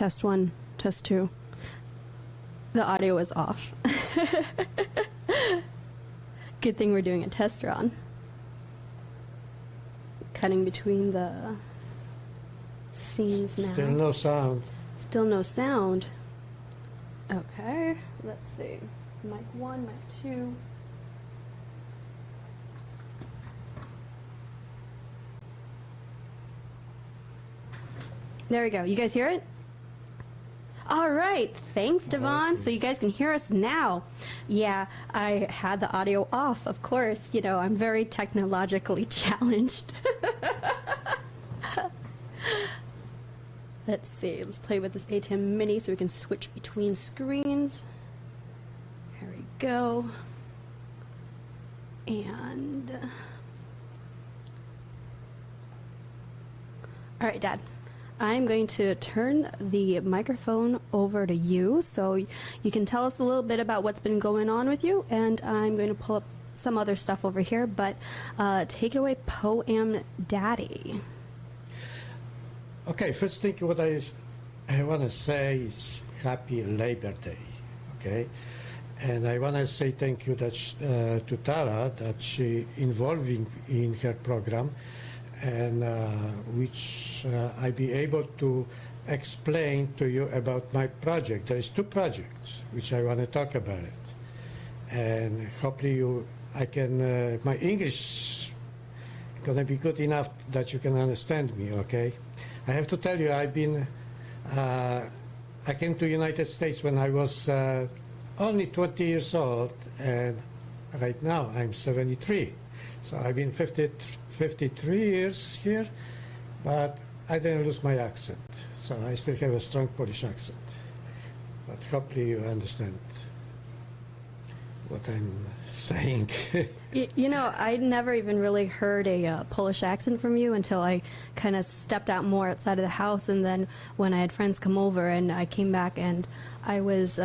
Test 1, test 2. The audio is off. Good thing we're doing a test run. Cutting between the scenes now. Still no sound. Still no sound. Okay, let's see. Mic 1, mic 2. There we go. You guys hear it? All right. Thanks, Devon. So you guys can hear us now. Yeah, I had the audio off, of course. You know, I'm very technologically challenged. Let's see. Let's play with this ATEM Mini so we can switch between screens. There we go. And... all right, Dad. I'm going to turn the microphone over to you so you can tell us a little bit about what's been going on with you, and I'm going to pull up some other stuff over here, but take it away, PoAmDaddy. Okay, first thing what I want to say is Happy Labor Day, okay? And I want to say thank you that to Tara that she involving in her program, and which I be able to explain to you about my project. There is 2 projects which I want to talk about it, and hopefully I can my English gonna be good enough that you can understand me. Okay, I have to tell you I've been I came to United States when I was only 20 years old, and right now I'm 73. So I've been 53 years here, but I didn't lose my accent. So I still have a strong Polish accent. But hopefully you understand what I'm saying. You know, I never even really heard a Polish accent from you until I kind of stepped out more outside of the house, and then when I had friends come over and I came back and I was...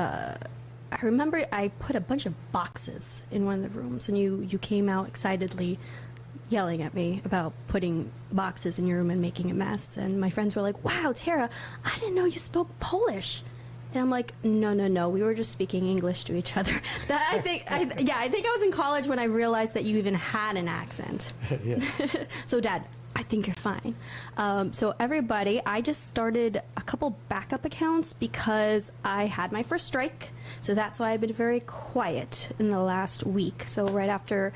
I remember I put a bunch of boxes in one of the rooms, and you came out excitedly yelling at me about putting boxes in your room and making a mess. And my friends were like, wow, Tara, I didn't know you spoke Polish. And I'm like, no, we were just speaking English to each other. I think I was in college when I realized that you even had an accent. So, Dad, I think you're fine. So everybody, I just started a couple backup accounts because I had my first strike. So that's why I've been very quiet in the last week. So right after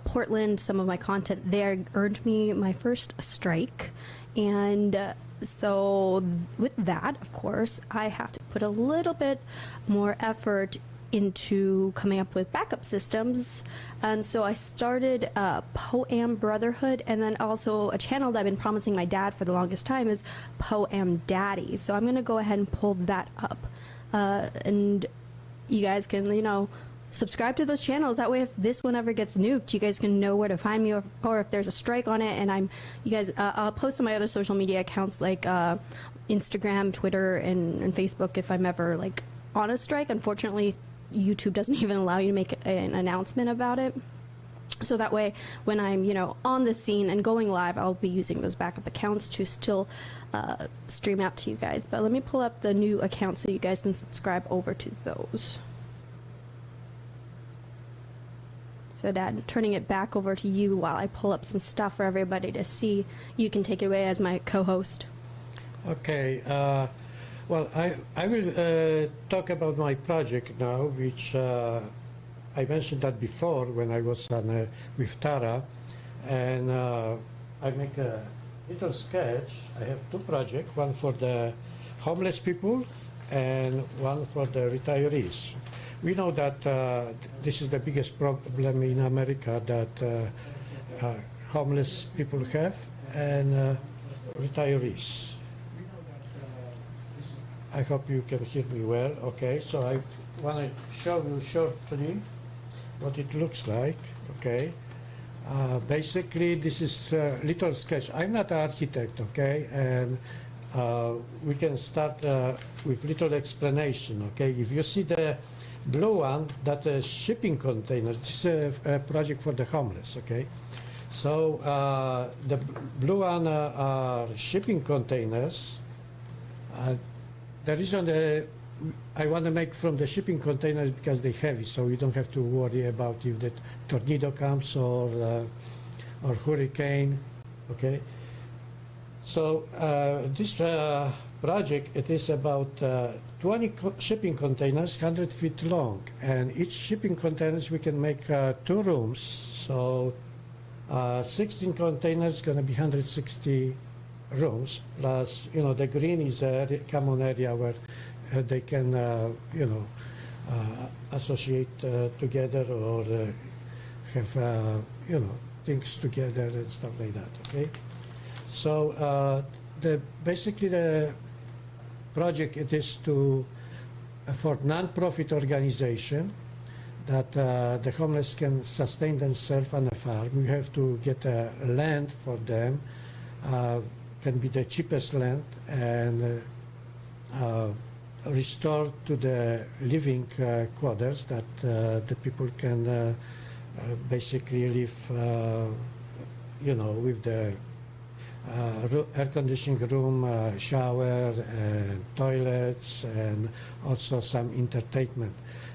Portland, some of my content there earned me my first strike. And so with that, of course, I have to put a little bit more effort into coming up with backup systems. And so I started PoAm Brotherhood, and then also a channel that I've been promising my dad for the longest time is PoAmDaddy. So I'm going to go ahead and pull that up. And you guys can, you know, subscribe to those channels. That way, if this one ever gets nuked, you guys can know where to find me, or if there's a strike on it. And I'll post on my other social media accounts like Instagram, Twitter, and Facebook if I'm ever like on a strike. Unfortunately, YouTube doesn't even allow you to make an announcement about it. So that way, when I'm, you know, on the scene and going live, I'll be using those backup accounts to still stream out to you guys. But let me pull up the new account so you guys can subscribe over to those. So, Dad, turning it back over to you while I pull up some stuff for everybody to see. You can take it away as my co-host. Okay. Well, I will talk about my project now, which I mentioned that before when I was on, with Tara, and I make a little sketch. I have 2 projects, one for the homeless people and one for the retirees. We know that this is the biggest problem in America that homeless people have, and retirees. I hope you can hear me well. Okay, so I want to show you shortly what it looks like. Okay, basically this is a little sketch. I'm not an architect, okay, and we can start with little explanation. Okay, if you see the blue one, that is shipping containers. This is a project for the homeless. Okay, so the blue one are shipping containers. the reason I want to make from the shipping containers because they're heavy, so you don't have to worry about if the tornado comes or hurricane. Okay. So this project, it is about 20 shipping containers, 100 feet long, and each shipping containers we can make 2 rooms. So 16 containers going to be 160 rooms. Plus, the green is a common area where they can, associate together or have, things together and stuff like that. Okay. So basically the project it is for non-profit organization that the homeless can sustain themselves on a farm. We have to get a land for them, can be the cheapest land, and restore to the living quarters that the people can basically live, with the air conditioning room, shower, and toilets, and also some entertainment.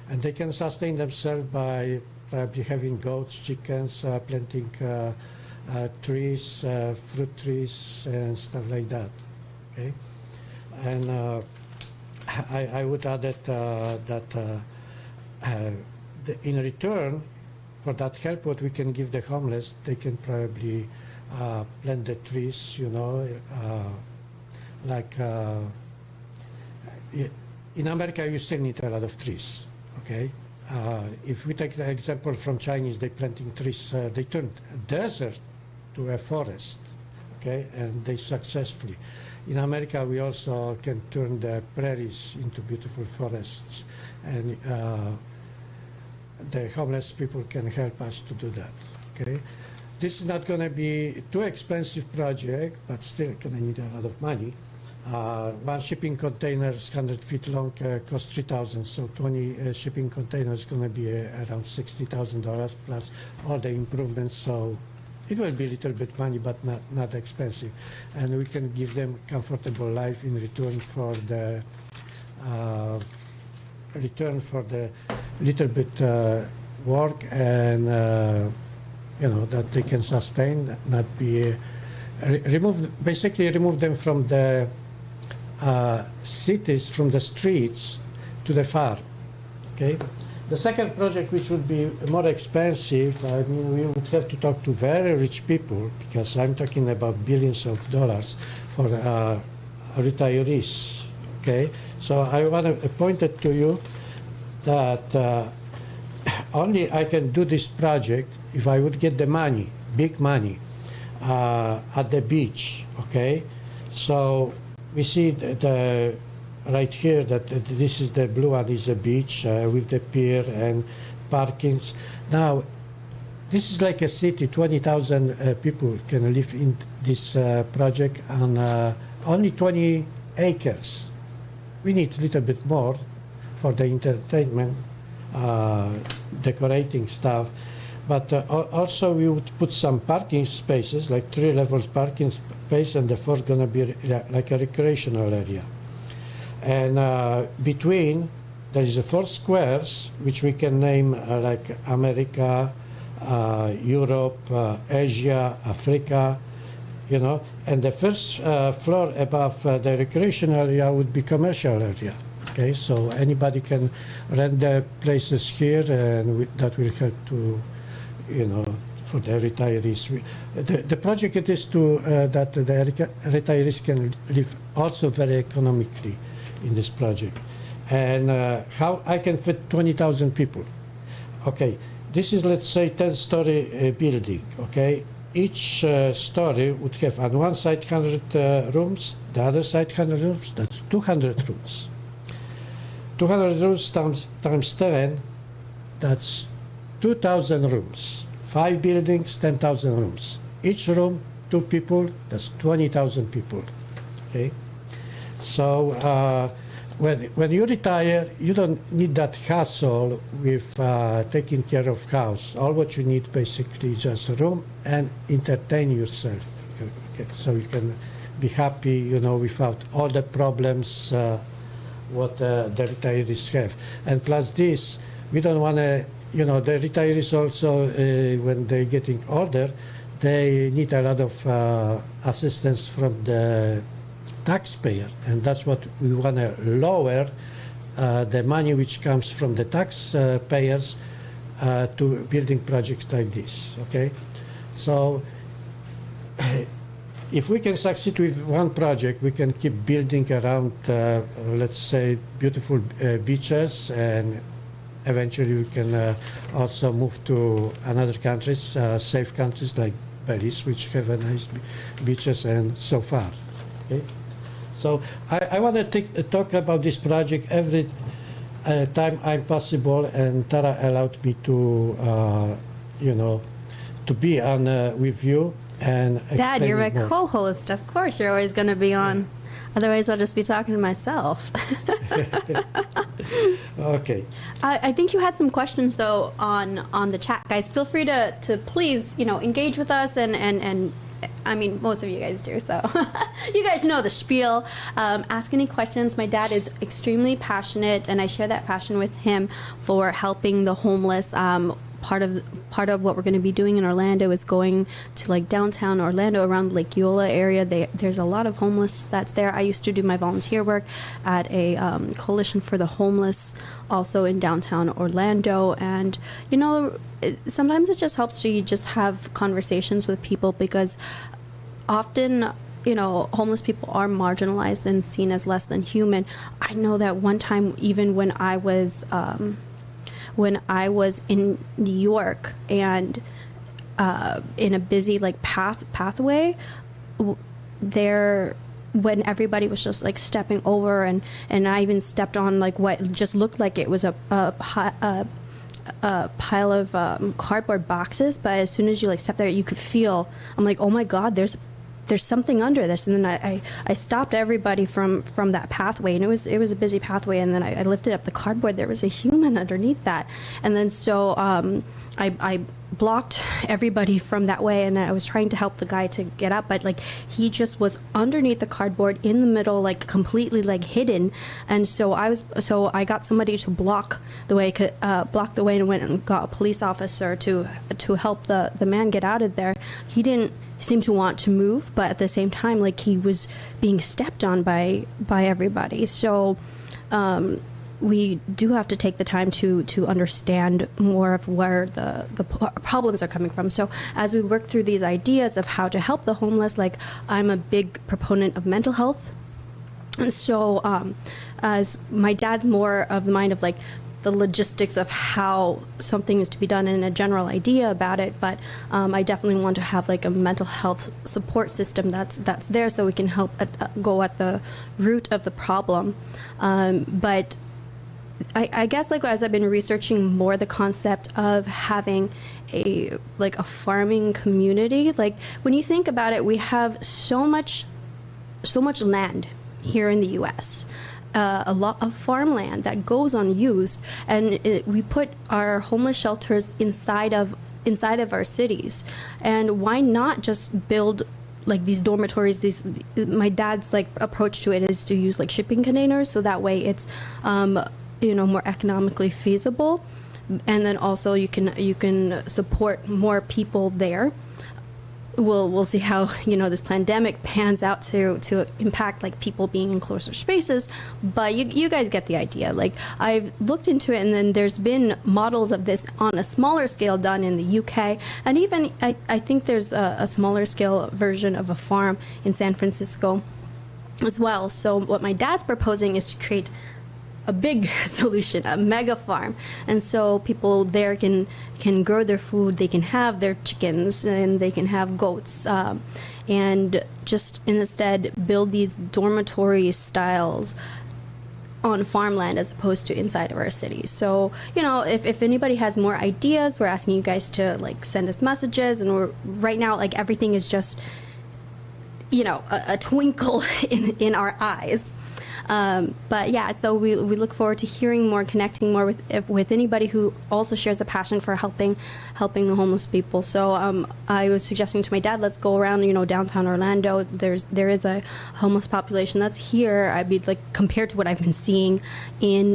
And they can sustain themselves by probably having goats, chickens, planting trees, fruit trees, and stuff like that. Okay, and I would add that in return for that help, what we can give the homeless, they can probably plant the trees, like in America you still need a lot of trees, okay? If we take the example from Chinese, they planting trees, they turned a desert to a forest, okay, and they successfully. In America we also can turn the prairies into beautiful forests, and the homeless people can help us to do that, okay? This is not going to be too expensive project, but still going to need a lot of money. One shipping container is 100 feet long, costs $3,000, so 20 shipping containers is going to be around $60,000 plus all the improvements. So it will be a little bit money, but not expensive, and we can give them comfortable life in return for the little bit work and. That they can sustain, not be basically remove them from the cities, from the streets to the farm. Okay. The second project, which would be more expensive, I mean, we would have to talk to very rich people because I'm talking about billions of dollars for retirees. Okay. So I want to point it to you that only I can do this project if I would get the money, big money, at the beach, okay? So we see right here that this is the blue one is the beach with the pier and parkings. Now, this is like a city, 20,000 people can live in this project on only 20 acres. We need a little bit more for the entertainment, decorating stuff. But also we would put some parking spaces, like 3 levels parking space, and the fourth going to be like a recreational area. And between, there is 4 squares, which we can name like America, Europe, Asia, Africa, and the first floor above the recreational area would be commercial area. Okay, so anybody can rent the places here, and that will help to, for the retirees. The project it is to that the retirees can live also very economically in this project. And how I can fit 20,000 people. Okay, this is, let's say, 10-story building, okay? Each story would have on one side 100 rooms, the other side 100 rooms, that's 200 rooms. 200 rooms times 10, that's 2,000 rooms. 5 buildings, 10,000 rooms. Each room, 2 people, that's 20,000 people. Okay. So when you retire, you don't need that hassle with taking care of house. All what you need basically is just a room and entertain yourself. Okay. So you can be happy, without all the problems what the retirees have. And plus this, we don't want to, the retirees also, when they're getting older, they need a lot of assistance from the taxpayer. And that's what we want to lower the money which comes from the taxpayers to building projects like this, okay? So if we can succeed with one project, we can keep building around, let's say, beautiful beaches, and eventually we can also move to another countries, safe countries like Belize, which have a nice beaches and so far. Okay? So I want to talk about this project every time I'm possible, and Tara allowed me to, to be on with you. And Dad, you're my more. co-host. Of course, you're always going to be on. Otherwise, I'll just be talking to myself. Okay. I think you had some questions, though, on the chat. Guys, feel free to please, engage with us. And I mean, most of you guys do. So you guys know the spiel. Ask any questions. My dad is extremely passionate, and I share that passion with him for helping the homeless. Part of what we're going to be doing in Orlando is going to like downtown Orlando around Lake Eola area. There's a lot of homeless that's there. I used to do my volunteer work at a coalition for the homeless also in downtown Orlando. And, sometimes it just helps to just have conversations with people, because often homeless people are marginalized and seen as less than human. I know that one time, even when I was in New York and in a busy like pathway there, when everybody was just like stepping over, and I even stepped on like what just looked like it was a pile of cardboard boxes, but as soon as you like step there, you could feel, I'm like, oh my God, there's something under this. And then I stopped everybody from that pathway, and it was a busy pathway, and then I lifted up the cardboard. There was a human underneath that, and then so I blocked everybody from that way, and I was trying to help the guy to get up, but like he just was underneath the cardboard in the middle, like completely like hidden. And so I got somebody to block the way, and went and got a police officer to help the man get out of there. He didn't seem to want to move, but at the same time, like he was being stepped on by everybody. So we do have to take the time to understand more of where the problems are coming from. So as we work through these ideas of how to help the homeless, like I'm a big proponent of mental health. And so as my dad's more of the mind of like the logistics of how something is to be done and a general idea about it, but I definitely want to have like a mental health support system that's there, so we can help go at the root of the problem. But I guess like as I've been researching more the concept of having a farming community, like when you think about it, we have so much land here in the U.S. A lot of farmland that goes unused, and we put our homeless shelters inside of our cities. And why not just build like these dormitories? My dad's like approach to it is to use like shipping containers, so that way it's more economically feasible, and then also you can support more people there. We'll see how this pandemic pans out to impact like people being in closer spaces, but you guys get the idea. Like I've looked into it, and then there's been models of this on a smaller scale done in the UK, and even I think there's a smaller scale version of a farm in San Francisco as well. So what my dad's proposing is to create a big solution, a mega farm, and so people there can grow their food, they can have their chickens, and they can have goats, and just instead build these dormitory styles on farmland as opposed to inside of our cities. So if anybody has more ideas, we're asking you guys to like send us messages, and we're right now like everything is just a twinkle in our eyes. But yeah, so we look forward to hearing more, connecting more with anybody who also shares a passion for helping the homeless people. So I was suggesting to my dad, let's go around, downtown Orlando. There is a homeless population that's here. I mean, like, compared to what I've been seeing in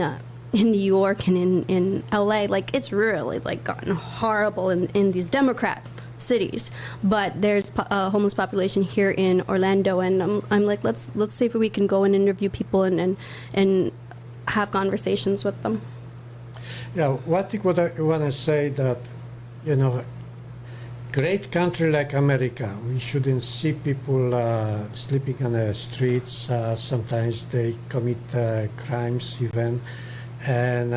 New York and in LA, like, it's really like gotten horrible in these Democrat cities, but there's a homeless population here in Orlando, and I'm like, let's see if we can go and interview people and have conversations with them. Yeah, one thing what I want to say that, great country like America, we shouldn't see people sleeping on the streets. Sometimes they commit crimes even, and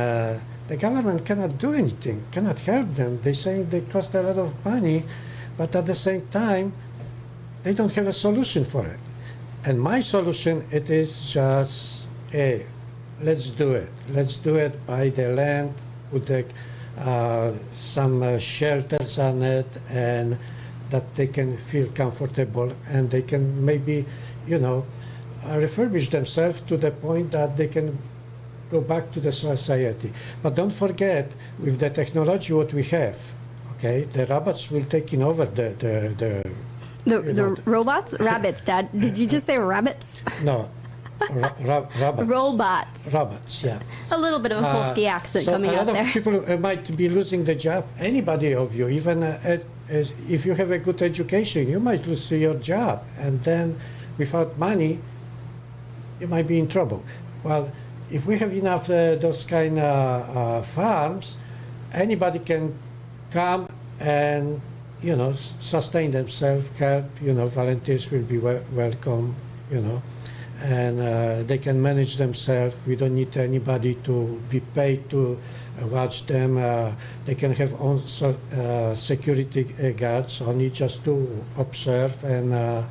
the government cannot do anything, cannot help them. They say they cost a lot of money, but at the same time, they don't have a solution for it. And my solution, it is just, hey, let's do it. Let's do it, buy the land, put some shelters on it, and that they can feel comfortable, and they can maybe, refurbish themselves to the point that they can go back to the society. But don't forget, with the technology what we have, okay, the robots will take over the robots? Rabbits, Dad. Did you just say rabbits? No, robots. Robots, yeah. A little bit of a Polski accent so coming out there. A lot of people might be losing the job. Anybody of you, even if you have a good education, you might lose your job. And then without money, you might be in trouble. Well, if we have enough those kind of farms, anybody can come and, sustain themselves, help, volunteers will be welcome, and they can manage themselves. We don't need anybody to be paid to watch them. They can have own security guards, only just to observe. And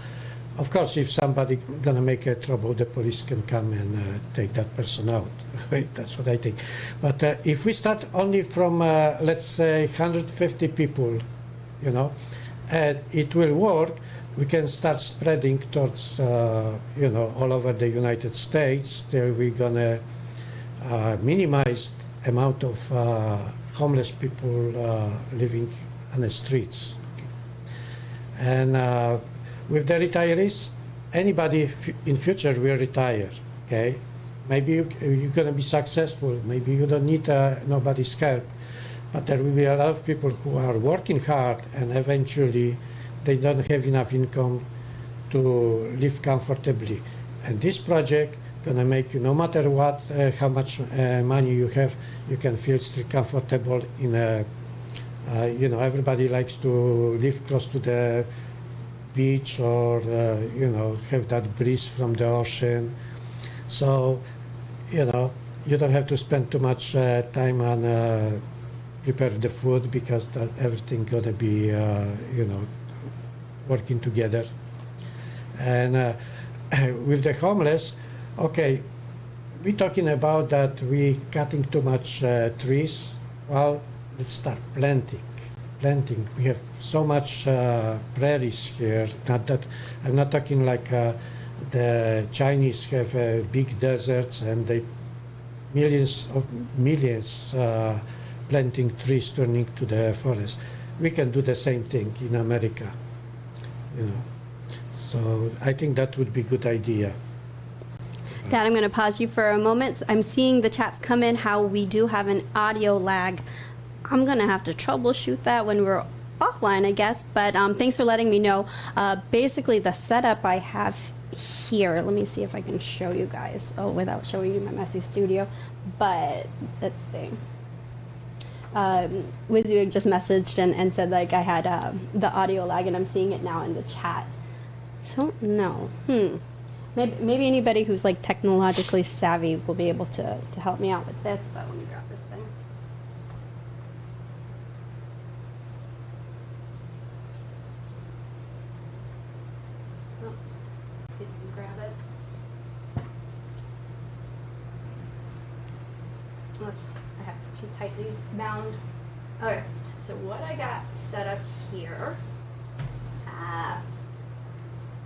of course, if somebody gonna make a trouble, the police can come and take that person out. That's what I think. But if we start only from, let's say, 150 people, and it will work, we can start spreading towards, all over the United States. Till we're gonna minimize amount of homeless people living on the streets. And with the retirees, anybody in future will retire, okay? Maybe you're going to be successful. Maybe you don't need nobody's help. But there will be a lot of people who are working hard, and eventually they don't have enough income to live comfortably. And this project going to make you, no matter what, how much money you have, you can feel still comfortable in a, everybody likes to live close to the beach or, have that breeze from the ocean. So, you don't have to spend too much time on prepare the food, because everything gonna be, working together. And with the homeless, okay, we're talking about that we cutting too much trees. Well, let's start planting. We have so much prairies here. Not that I'm not talking like the Chinese have big deserts and they millions planting trees, turning to the forest. We can do the same thing in America. So I think that would be a good idea. Dad, I'm going to pause you for a moment. I'm seeing the chats come in how we do have an audio lag. I'm going to have to troubleshoot that when we're offline, I guess. But thanks for letting me know. Basically, the setup I have here, let me see if I can show you guys. Oh, without showing you my messy studio. But let's see. Wizu just messaged and said like I had the audio lag, and I'm seeing it now in the chat. So no. Maybe anybody who's like technologically savvy will be able to help me out with this. But let me grab this thing. Oh, let's see if I can grab it. Oops, I have this too tightly bound. Okay, so what I got set up here.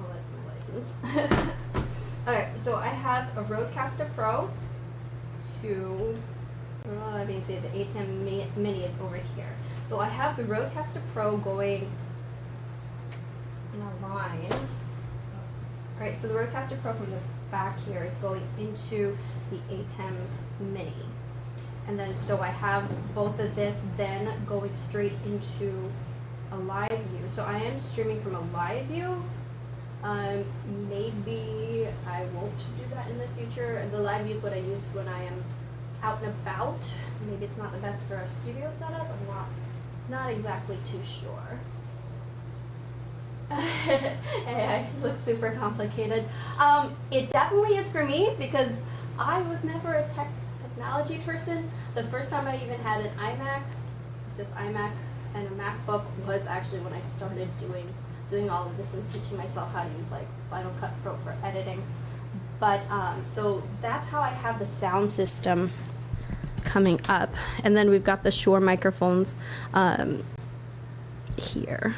Oh, that's my license. Okay, so I have a Rodecaster Pro to, well, that means the ATEM Mini is over here. So I have the Rodecaster Pro going in a line. Alright, so the Rodecaster Pro from the back here is going into the ATEM Mini. And then so I have both of this then going straight into a live view. So I am streaming from a live view. Maybe I won't do that in the future. The live view is what I use when I am out and about. Maybe it's not the best for a studio setup. I'm not exactly too sure. It looks super complicated. It definitely is for me because I was never a technology person. The first time I even had an iMac, this iMac and a MacBook was actually when I started doing all of this and teaching myself how to use like Final Cut Pro for editing. But so that's how I have the sound system coming up. And then we've got the Shure microphones here.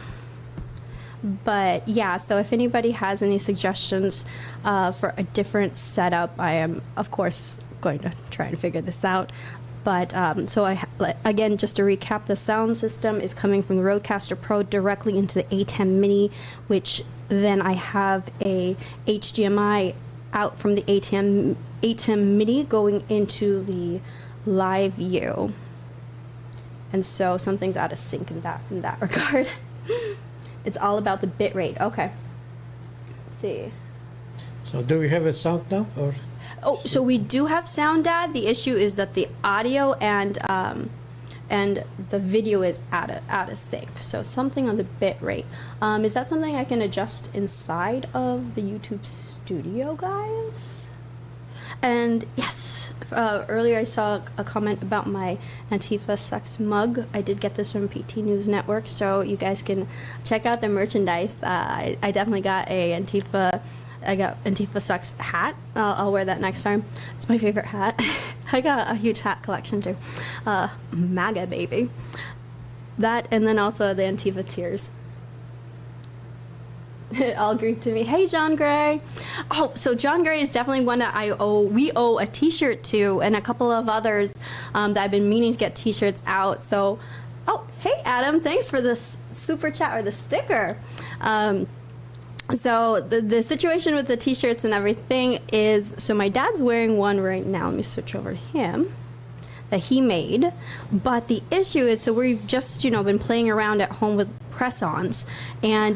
But yeah, so if anybody has any suggestions for a different setup, I am of course going to try and figure this out. But so again, just to recap, the sound system is coming from the Rodecaster Pro directly into the ATEM Mini, which then I have a HDMI out from the ATEM Mini going into the live view. And so something's out of sync in that regard. It's all about the bit rate. Okay. Let's see. So do we have a sound now, or? Oh, so we do have sound, Dad. The issue is that the audio and the video is out of sync. So something on the bit rate. Is that something I can adjust inside of the YouTube studio, guys? And yes, earlier I saw a comment about my Antifa Sucks mug. I did get this from PT News Network, so you guys can check out the merchandise. I definitely got a Antifa Sucks hat. I'll wear that next time. It's my favorite hat. I got a huge hat collection too. MAGA baby. That, and then also the Antifa tears. All Greek to me. Hey, John Gray. Oh, so John Gray is definitely one that we owe a t-shirt to, and a couple of others that I've been meaning to get t-shirts out. So, oh, hey, Adam, thanks for this super chat or the sticker. So the situation with the t-shirts and everything is, so my dad's wearing one right now. Let me switch over to him. That he made, but the issue is, so we've just been playing around at home with press-ons, and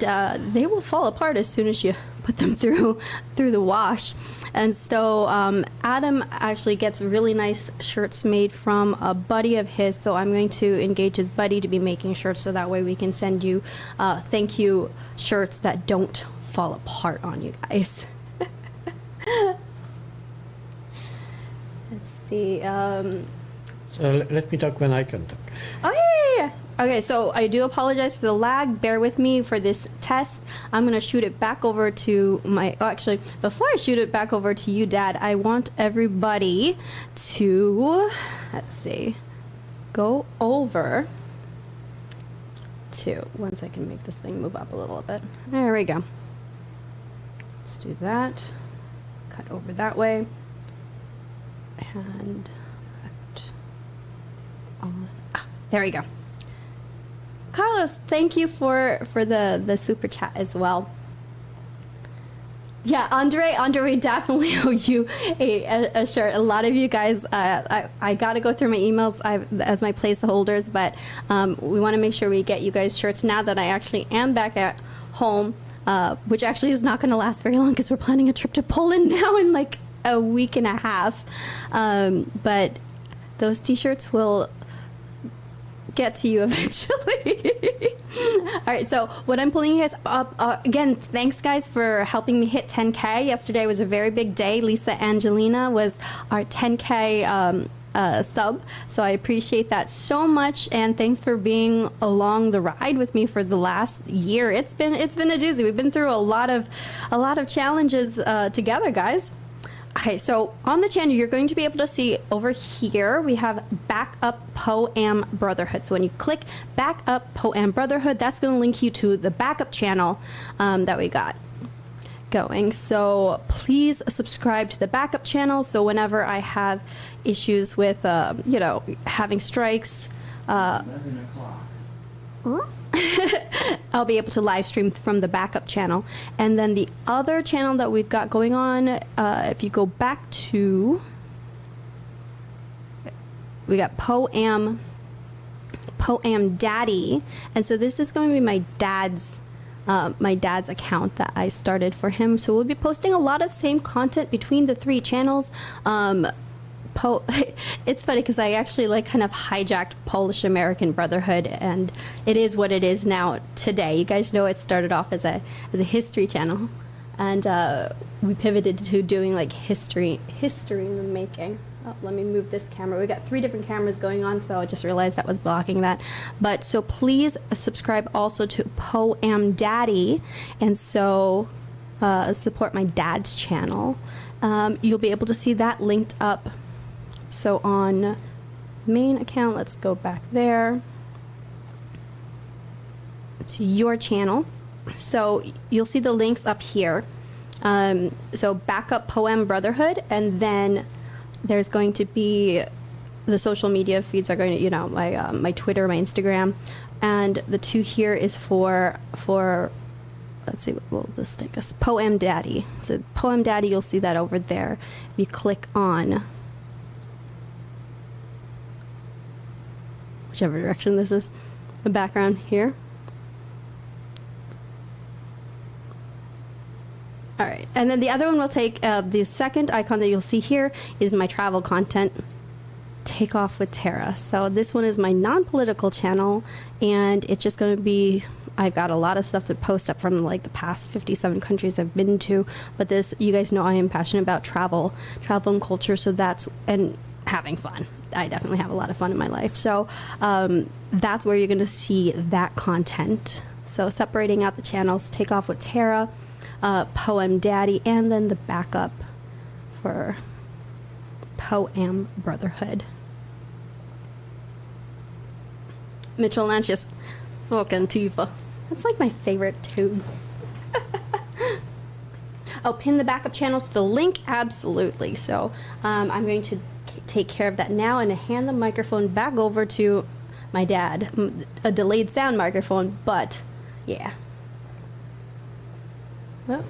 they will fall apart as soon as you put them through the wash. And so Adam actually gets really nice shirts made from a buddy of his, so I'm going to engage his buddy to be making shirts, so that way we can send you thank you shirts that don't fall apart on you guys. Let's see. So let me talk when I can talk. Oh, yeah. Okay, so I do apologize for the lag. Bear with me for this test. I'm going to shoot it back over to actually, before I shoot it back over to you, Dad, I want everybody to, let's see, go over to, once I can make this thing move up a little bit. There we go. Let's do that. Cut over that way. And there we go. Carlos, thank you for the super chat as well. Yeah, Andre, we definitely owe you a shirt. A lot of you guys, I got to go through my emails as my placeholders, but we want to make sure we get you guys shirts now that I actually am back at home, which actually is not going to last very long because we're planning a trip to Poland now in like a week and a half. But those t-shirts will get to you eventually. All right, so what I'm pulling is up again, thanks guys for helping me hit 10K. Yesterday was a very big day. Lisa Angelina was our 10K sub, so I appreciate that so much, and thanks for being along the ride with me for the last year. It's been a doozy. We've been through a lot of challenges together, guys. Okay, so on the channel, you're going to be able to see over here, we have Backup PoAm Brotherhood. So when you click Backup PoAm Brotherhood, that's going to link you to the backup channel that we got. going. So please subscribe to the backup channel. So whenever I have issues with, having strikes, 11 o'clock. I'll be able to live stream from the backup channel. And then the other channel that we've got going on, if you go back to, we got PoAmDaddy, and so this is going to be my dad's account that I started for him. So we'll be posting a lot of same content between the three channels. It's funny because I actually kind of hijacked Polish American Brotherhood, and it is what it is now today. You guys know it started off as a history channel, and we pivoted to doing history in the making. Oh, let me move this camera. We got 3 different cameras going on, so I just realized that was blocking that. But so please subscribe also to PoAmDaddy, and so support my dad's channel. You'll be able to see that linked up. So on main account, let's go back there to your channel. So you'll see the links up here. So backup Poem Brotherhood, and then there's going to be the social media feeds are going to, my Twitter, my Instagram, and the 2 here is for let's see, what will this take us? PoAmDaddy. So PoAmDaddy, you'll see that over there. If you click on whichever direction this is, the background here. All right, and then the other one will take, the second icon that you'll see here is my travel content, Take Off with Tara. So this one is my non-political channel, and it's just going to be, I've got a lot of stuff to post up from the past 57 countries I've been to, but this, you guys know I am passionate about travel and culture, so and having fun. I definitely have a lot of fun in my life. So that's where you're going to see that content. So separating out the channels, Take Off with Tara, PoAmDaddy, and then the backup for Poam Brotherhood. Mitchell Lance just looking Tifa. That's my favorite tune. Oh, pin the backup channels to the link? Absolutely. So I'm going to take care of that now and hand the microphone back over to my dad. A delayed sound microphone, but yeah. Well,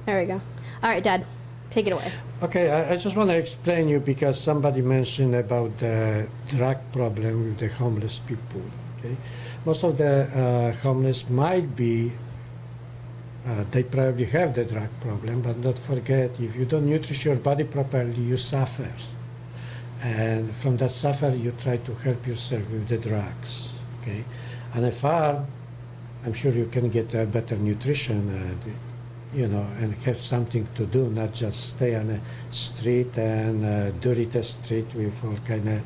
there we go. All right, Dad, take it away. Okay, I just want to explain you because somebody mentioned about the drug problem with the homeless people. Okay, most of the homeless might be, they probably have the drug problem, but don't forget, if you don't nourish your body properly, you suffer. And from that suffer, you try to help yourself with the drugs. Okay, on a farm, I'm sure you can get better nutrition, and have something to do, not just stay on the street and dirty the street with all kind of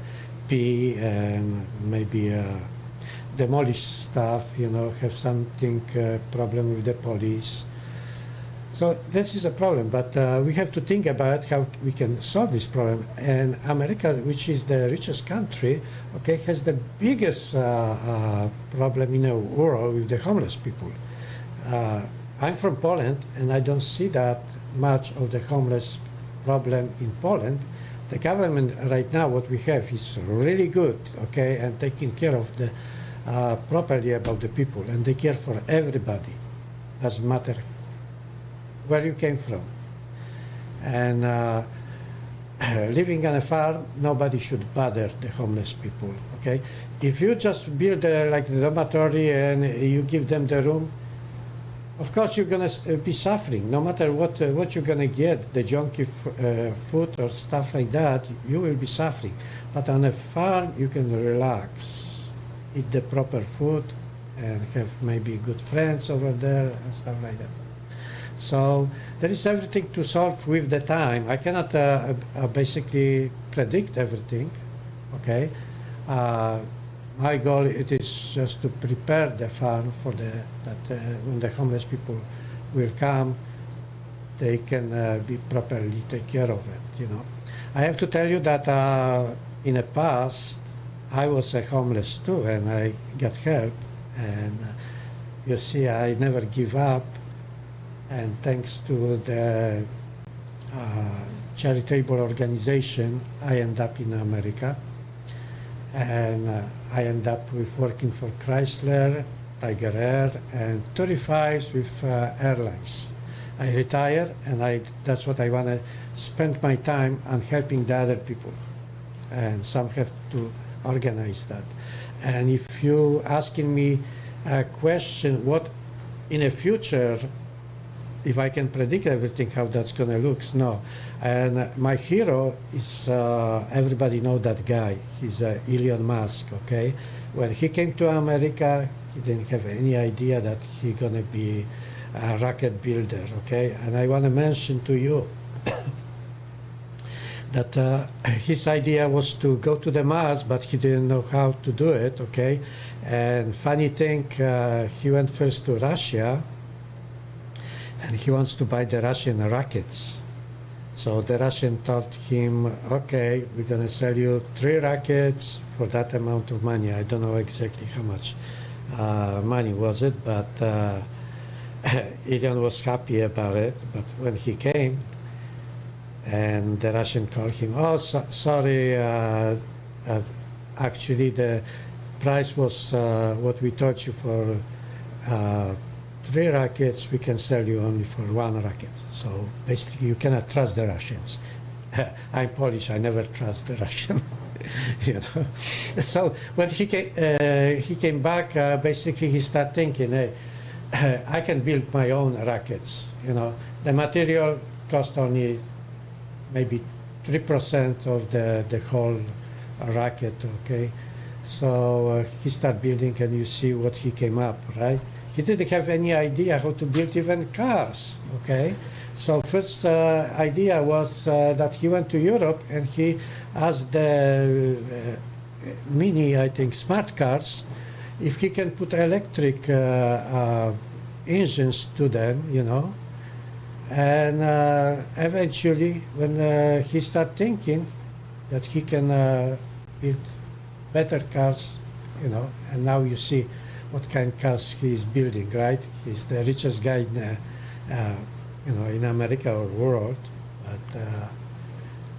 pee and maybe demolish stuff, have something problem with the police. So this is a problem, but we have to think about how we can solve this problem. And America, which is the richest country, okay, has the biggest problem in the world with the homeless people. I'm from Poland, and I don't see that much of the homeless problem in Poland. The government right now, what we have is really good, okay, and taking care of the properly about the people, and they care for everybody. Doesn't matter where you came from. And living on a farm, nobody should bother the homeless people, okay? If you just build like the dormitory and you give them the room, of course you're going to be suffering. No matter what you're going to get, the junky food or stuff like that, you will be suffering. But on a farm, you can relax, eat the proper food, and have maybe good friends over there and stuff like that. So there is everything to solve with the time. I cannot basically predict everything, okay? My goal it is just to prepare the farm for that when the homeless people will come, they can be properly take care of it. I have to tell you that in the past I was a homeless too, and I got help. And you see, I never give up. And thanks to the charitable organization, I end up in America. And I end up with working for Chrysler, Tiger Air, and 35 with airlines. I retire, and that's what I want to spend my time on helping the other people. And some have to organize that. And if you asking me a question, what in the future, if I can predict everything, how that's going to look, no. And my hero is, everybody know that guy. He's Elon Musk, okay? When he came to America, he didn't have any idea that he's going to be a rocket builder, okay? And I want to mention to you that his idea was to go to the Mars, but he didn't know how to do it, okay? And funny thing, he went first to Russia, and he wants to buy the Russian rockets. So the Russian told him, okay, we're going to sell you 3 rockets for that amount of money. I don't know exactly how much money was it, but Elon was happy about it. But when he came, and the Russian called him, oh, sorry, actually the price was what we told you for 3 rockets, we can sell you only for 1 rocket. So basically you cannot trust the Russians. I'm Polish, I never trust the Russian. You know? So when he came back, basically he started thinking, hey, I can build my own rockets. You know, the material cost only maybe 3% of the whole rocket, okay? So he started building, and you see what he came up, right? He didn't have any idea how to build even cars, okay? So first idea was that he went to Europe and he asked the Mini, I think, smart cars, if he can put electric engines to them, you know. And eventually, when he started thinking that he can build better cars, you know, and now you see what kind of cars he is building, right? He's the richest guy in, you know, in America or world. But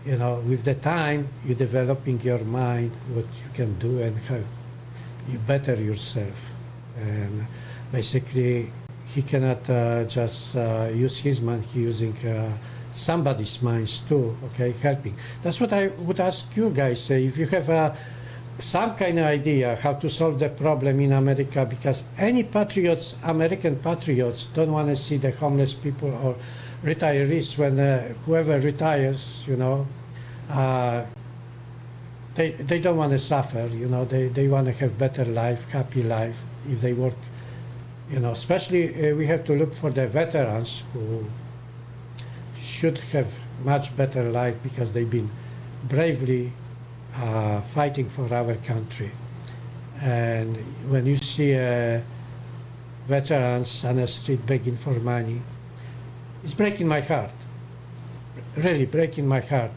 you know, with the time, you're developing your mind, what you can do, and how you better yourself. And basically, he cannot just use his mind. He's using somebody's minds too. Okay, helping. That's what I would ask you guys. If you have some kind of idea how to solve the problem in America, because any patriots, American patriots, don't want to see the homeless people or retirees. When whoever retires, you know, they don't want to suffer. You know, they want to have better life, happy life if they work. You know, especially we have to look for the veterans who should have much better life because they've been bravely fighting for our country. And when you see veterans on the street begging for money, it's breaking my heart, really breaking my heart.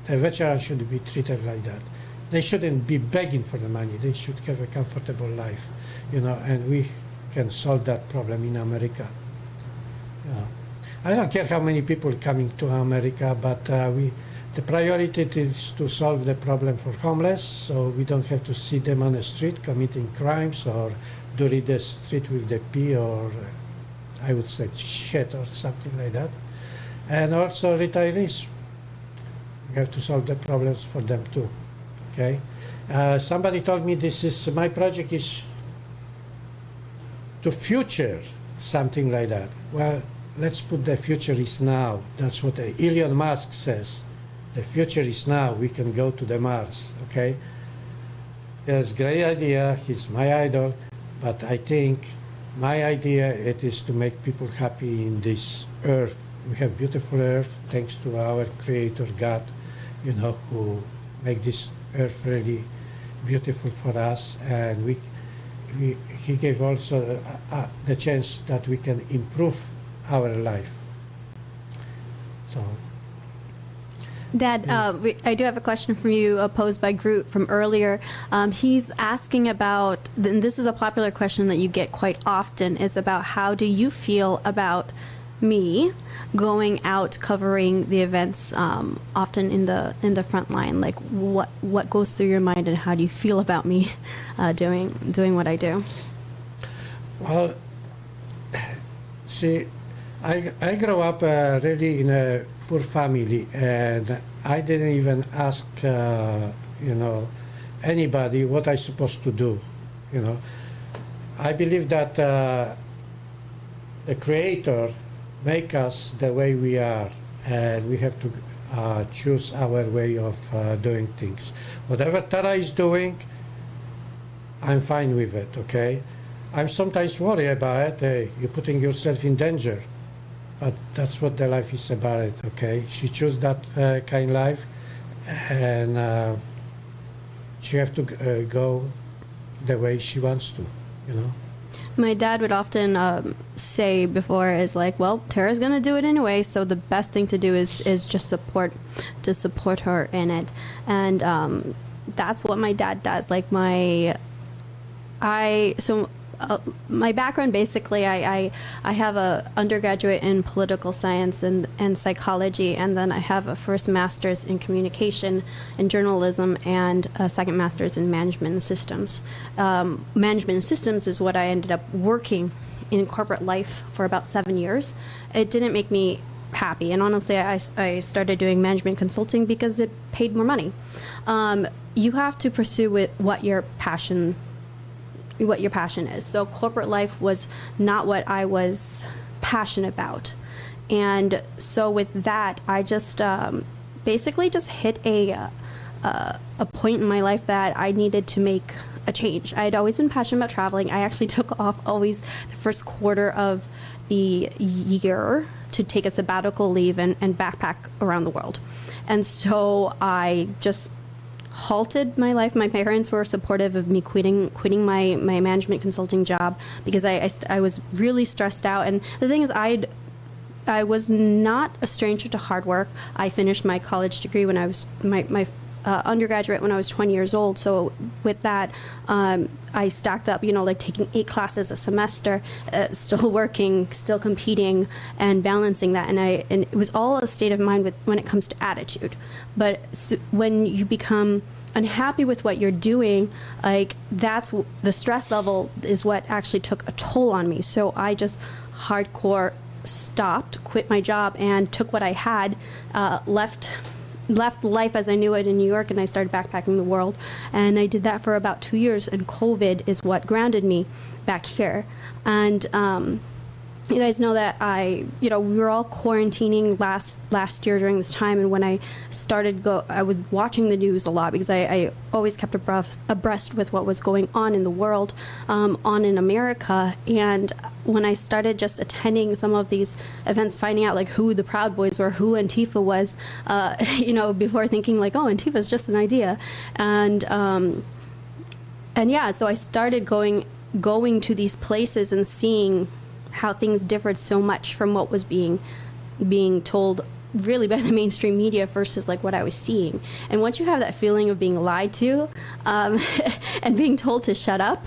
The veterans should be treated like that. They shouldn't be begging for the money. They should have a comfortable life, you know, and we can solve that problem in America. You know, I don't care how many people coming to America, but the priority is to solve the problem for homeless, so we don't have to see them on the street committing crimes or dirty the street with the pee or I would say shit or something like that. And also retirees. We have to solve the problems for them too. Okay. Somebody told me my project is to future something like that. Well, let's put the future is now. That's what Elon Musk says. The future is now. We can go to the Mars. Okay. Yes, great idea. He's my idol, but I think my idea it is to make people happy in this earth. We have beautiful earth thanks to our Creator God, you know, who make this earth really beautiful for us, and he gave also the chance that we can improve our life. So Dad, I do have a question for you posed by Groot from earlier. He's asking about, and this is a popular question that you get quite often, is about how do you feel about me going out covering the events, often in the front line? Like what goes through your mind, and how do you feel about me doing what I do? Well, see, I grew up really in a poor family, and I didn't even ask, anybody what I'm supposed to do. I believe that the Creator make us the way we are, and we have to choose our way of doing things. Whatever Tara is doing, I'm fine with it. Okay, I'm sometimes worried about it. Hey, you're putting yourself in danger. But that's what the life is about, okay? She chose that kind of life, and she have to go the way she wants to, My dad would often say before is like, well, Tara's gonna do it anyway, so the best thing to do is just support her in it, and that's what my dad does. Like my background, basically, I have a undergraduate in political science and psychology, and then I have a first master's in communication and journalism, and a second master's in management and systems. Management and systems is what I ended up working in corporate life for about 7 years. It didn't make me happy, and honestly, I started doing management consulting because it paid more money. You have to pursue what your passion is. So corporate life was not what I was passionate about. And so with that, I just basically just hit a point in my life that I needed to make a change. I had always been passionate about traveling. I actually took off always the first quarter of the year to take a sabbatical leave and backpack around the world. And so I just halted my life. My parents were supportive of me quitting my management consulting job because I was really stressed out. And the thing is, I was not a stranger to hard work. I finished my college degree when I was my undergraduate when I was 20 years old. So with that, I stacked up, like taking 8 classes a semester, still working, still competing, and balancing that. And it was all a state of mind when it comes to attitude. But when you become unhappy with what you're doing, like that's the stress level is what actually took a toll on me. So I just hardcore quit my job, and took what I had, left life as I knew it in New York, and I started backpacking the world. And I did that for about 2 years, and COVID is what grounded me back here. And you guys know that we were all quarantining last year during this time, and when I I was watching the news a lot because I always kept abreast with what was going on in the world, on in America. And when I started just attending some of these events, finding out like who the Proud Boys were, who Antifa was, before thinking like, oh, Antifa is just an idea, and yeah, so I started going to these places and seeing how things differed so much from what was being told really by the mainstream media versus like what I was seeing. And once you have that feeling of being lied to, and being told to shut up,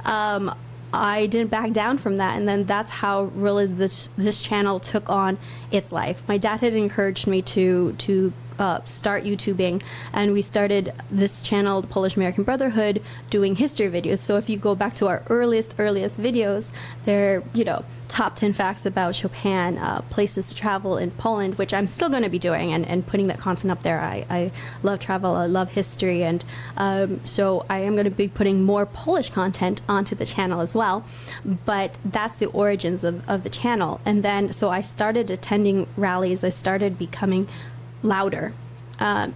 I didn't back down from that. And then that's how really this channel took on its life. My dad had encouraged me to start YouTubing, and we started this channel, the Polish American Brotherhood, doing history videos. So if you go back to our earliest videos, they're top 10 facts about Chopin, places to travel in Poland, which I'm still going to be doing and putting that content up there. I love travel, I love history, and so I am going to be putting more Polish content onto the channel as well. But that's the origins of the channel. And then so I started attending rallies. I started becoming louder,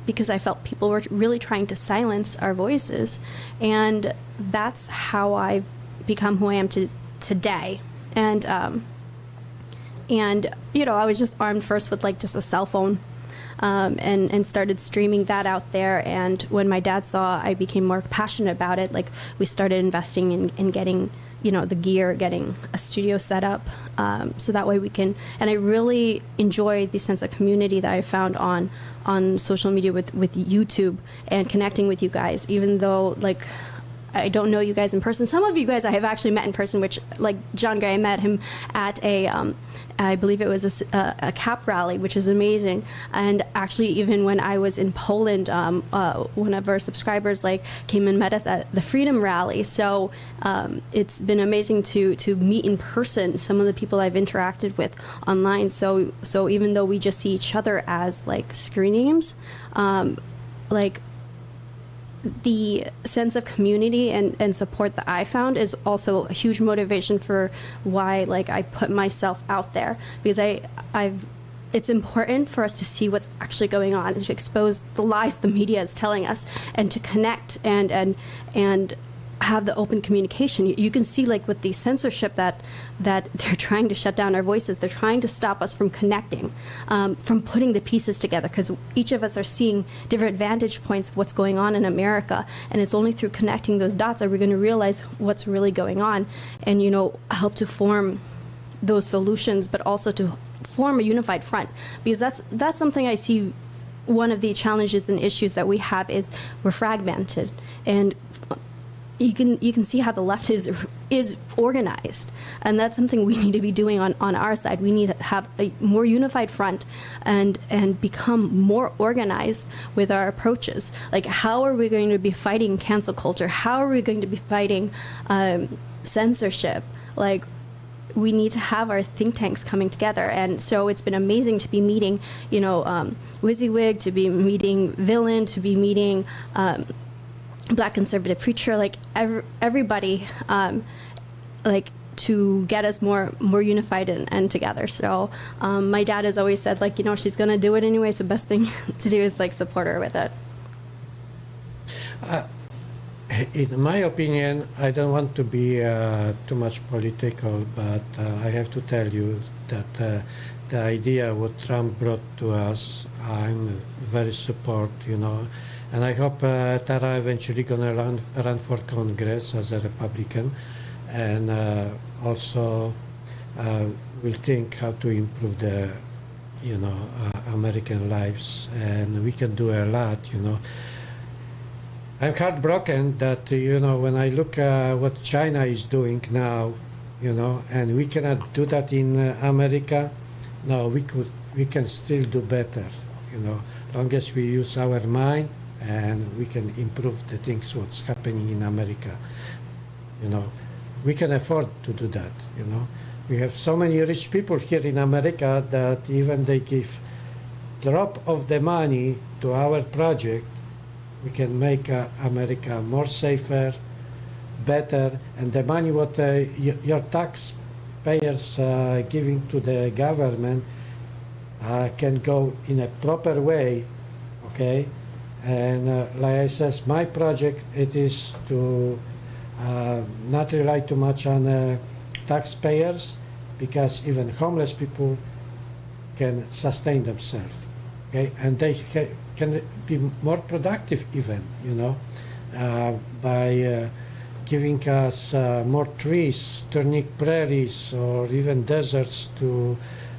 because I felt people were really trying to silence our voices, and that's how I've become who I am today. And I was just armed first with like just a cell phone, and started streaming that out there. And when my dad saw I became more passionate about it, like we started investing in getting the gear, getting a studio set up, so that way we can. And I really enjoy the sense of community that I found on social media with YouTube and connecting with you guys, even though I don't know you guys in person. Some of you guys I have actually met in person, which, like John Gray, I met him at I believe it was a CAP rally, which is amazing. And actually, even when I was in Poland, one of our subscribers came and met us at the Freedom Rally. So it's been amazing to meet in person some of the people I've interacted with online. So even though we just see each other as screen names, the sense of community and support that I found is also a huge motivation for why I put myself out there, because it's important for us to see what's actually going on and to expose the lies the media is telling us, and to connect and have the open communication. You can see with the censorship that they're trying to shut down our voices. They're trying to stop us from connecting, from putting the pieces together, because each of us are seeing different vantage points of what's going on in America, and it's only through connecting those dots are we going to realize what's really going on, and help to form those solutions, but also to form a unified front, because that's something I see. One of the challenges and issues that we have is we're fragmented, and you can see how the left is organized, and that's something we need to be doing on our side. We need to have a more unified front and become more organized with our approaches. How are we going to be fighting cancel culture? How are we going to be fighting censorship? We need to have our think tanks coming together, and so it's been amazing to be meeting, WYSIWYG, to be meeting Villain, to be meeting Black conservative preacher, everybody, to get us more unified and together. So my dad has always said, she's going to do it anyway, so best thing to do is support her with it. In my opinion, I don't want to be too much political, but I have to tell you that the idea what Trump brought to us, I'm very support, and I hope Tara eventually gonna run for Congress as a Republican, and also will think how to improve the, American lives, and we can do a lot, I'm heartbroken that, when I look what China is doing now, and we cannot do that in America. No, we can still do better, long as we use our mind, and we can improve the things what's happening in America. We can afford to do that. We have so many rich people here in America that even they give drop of the money to our project, we can make America more safer, better, and the money what your taxpayers giving to the government can go in a proper way, okay? And like I said, my project, it is to not rely too much on taxpayers, because even homeless people can sustain themselves, okay? And they can be more productive even, by giving us more trees, turning prairies or even deserts to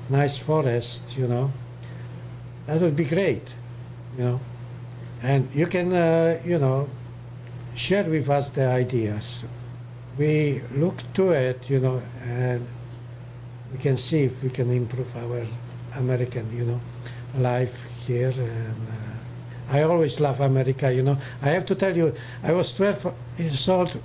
nice forests, That would be great, And you can, share with us the ideas. We look to it, and we can see if we can improve our American, life here. And I always love America, I have to tell you, I was 12 years old,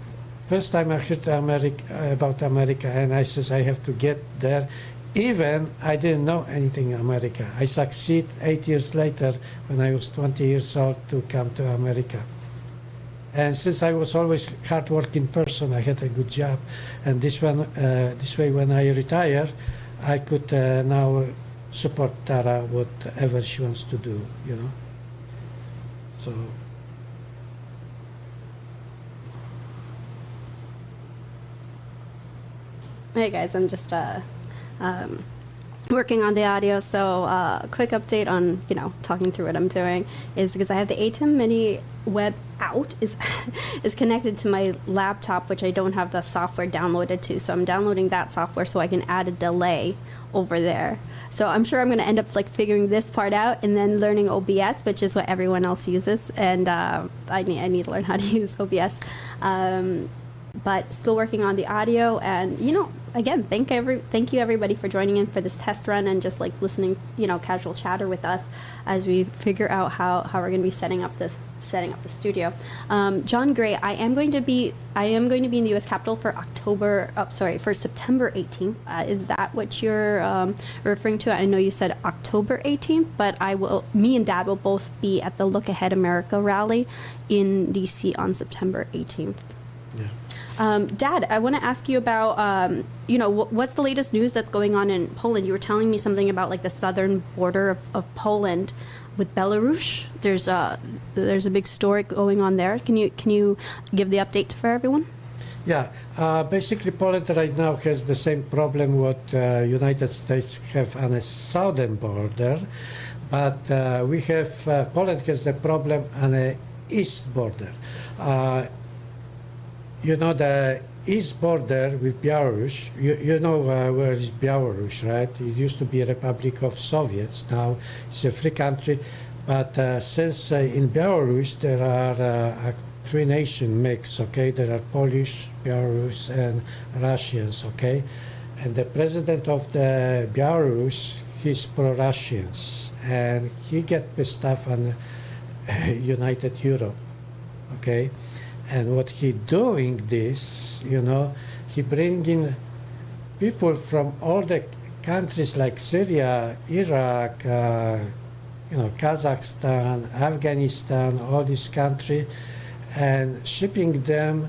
first time I heard about America, and I says I have to get there. Even I didn't know anything America. I succeed 8 years later when I was 20 years old to come to America. And since I was always hard-working person, I had a good job. And this way when I retire, I could now support Tara whatever she wants to do, So. Hey guys, I'm just working on the audio, so quick update on talking through what I'm doing is because I have the ATEM Mini web out is is connected to my laptop, which I don't have the software downloaded to. So I'm downloading that software so I can add a delay over there. So I'm sure I'm going to end up like figuring this part out and then learning OBS, which is what everyone else uses. And I need to learn how to use OBS. But still working on the audio, and again, thank you everybody for joining in for this test run and just like listening, casual chatter with us as we figure out how we're going to be setting up the studio. John Gray, I am going to be in the U.S. Capitol for for September 18th. Is that what you're referring to? I know you said October 18th, but me and Dad will both be at the Look Ahead America rally in D.C. on September 18th. Yeah. Dad, I want to ask you about, what's the latest news that's going on in Poland? You were telling me something about like the southern border of Poland with Belarus. There's a big story going on there. Can you give the update for everyone? Yeah, basically Poland right now has the same problem what United States have on a southern border, but Poland has the problem on a east border. The east border with Belarus, where is Belarus, right? It used to be a Republic of Soviets. Now it's a free country. But since in Belarus there are three nation mix, okay? There are Polish, Belarus, and Russians, okay? And the president of the Belarus, he's pro-Russians. And he get pissed off on United Europe, okay? And what he doing this, he bringing people from all the countries like Syria, Iraq, Kazakhstan, Afghanistan, all these countries, and shipping them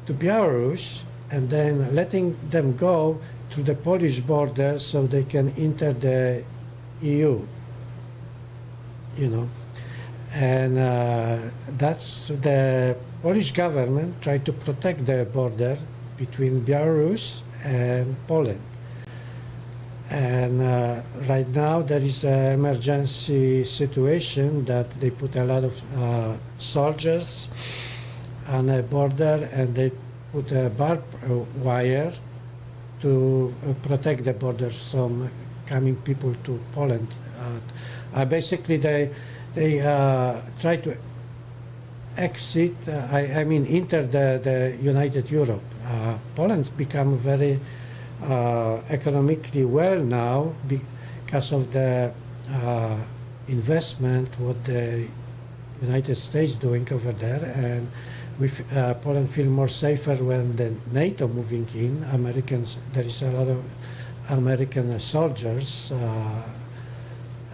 to Belarus, and then letting them go to the Polish border so they can enter the EU, And that's the Polish government tried to protect the border between Belarus and Poland. And right now there is an emergency situation that they put a lot of soldiers on the border, and they put a barbed wire to protect the borders from coming people to Poland. Basically, they try to exit, enter the United Europe. Poland become very economically well now because of the investment what the United States doing over there, and Poland feel more safer when the NATO moving in. There is a lot of American soldiers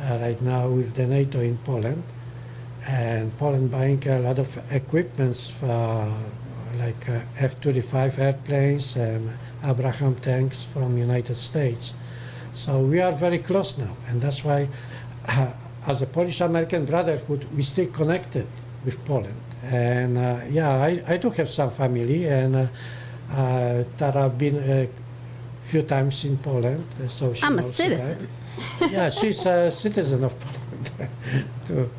right now with the NATO in Poland. And Poland buying a lot of equipments like F-35 airplanes and Abraham tanks from United States. So we are very close now, and that's why as a Polish-American Brotherhood, we still connected with Poland. And I do have some family, and Tara been a few times in Poland. So I'm a citizen. Yeah, she's a citizen of Poland too.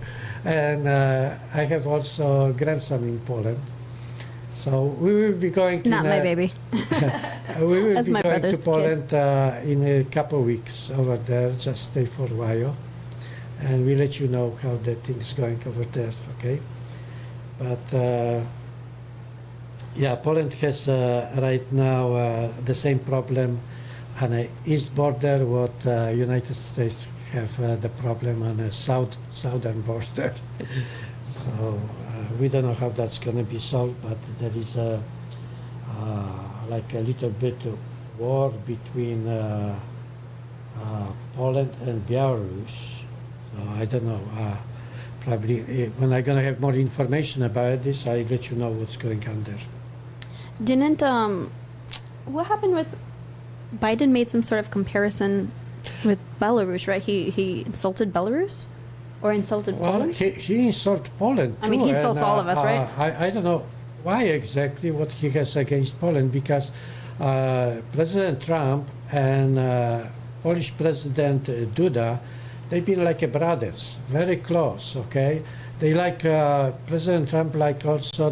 And I have also a grandson in Poland. So we will be going to... Not my baby. We will That's be my going brother's to Poland in a couple of weeks over there, just stay for a while. And we'll let you know how the thing's going over there, okay? But Poland has right now the same problem on the east border what United States have the problem on the southern border. So we don't know how that's going to be solved, but there is a little bit of war between Poland and Belarus. So I don't know. Probably when I'm going to have more information about this, I'll let you know what's going on there. Didn't what happened with Biden made some sort of comparison with Belarus, right? He insulted Belarus or insulted Poland? He insulted Poland too. I mean, he insults all of us, right? I don't know why exactly what he has against Poland, because President Trump and Polish President Duda, they've been like a brothers, very close, okay? They like, President Trump like also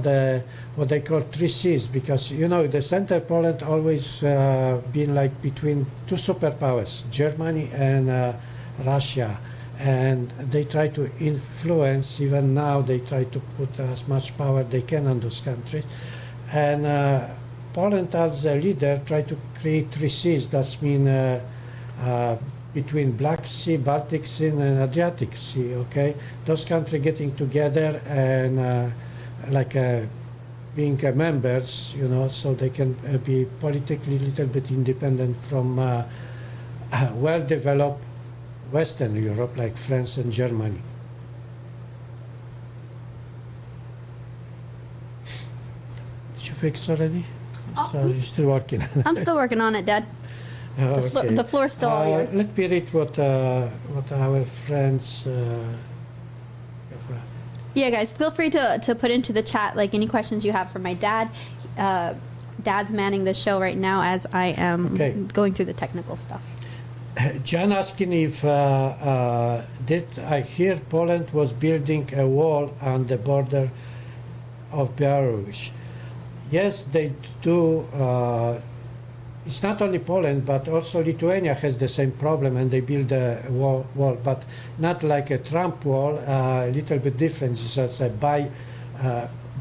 what they call three Cs, because, you know, the center Poland always been like between two superpowers, Germany and Russia. And they try to influence, even now they try to put as much power they can on those countries. And Poland as a leader try to create three Cs, that mean between Black Sea, Baltic Sea and Adriatic Sea, okay? Those countries getting together and being members, you know, so they can be politically a little bit independent from well-developed Western Europe, like France and Germany. Did you fix already? Oh, So you're still working. I'm still working on it, Dad. Okay. The floor's still all yours. Let me read what our friends. Yeah, guys, feel free to put into the chat like any questions you have for my dad. Dad's manning the show right now as I am going through the technical stuff. John asking if did I hear Poland was building a wall on the border of Belarus? Yes, they do. It's not only Poland, but also Lithuania has the same problem, and they build a wall, but not like a Trump wall. A little bit different. It's just a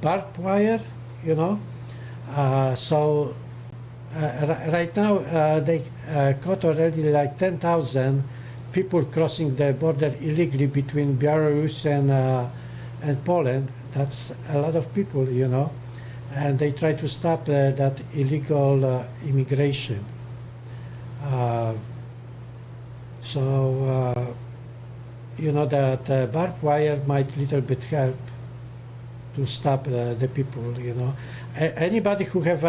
barbed wire, you know. Right now, they caught already like 10,000 people crossing the border illegally between Belarus and Poland. That's a lot of people, you know, and they try to stop that illegal immigration. You know, that barbed wire might little bit help to stop the people, you know. Anybody who have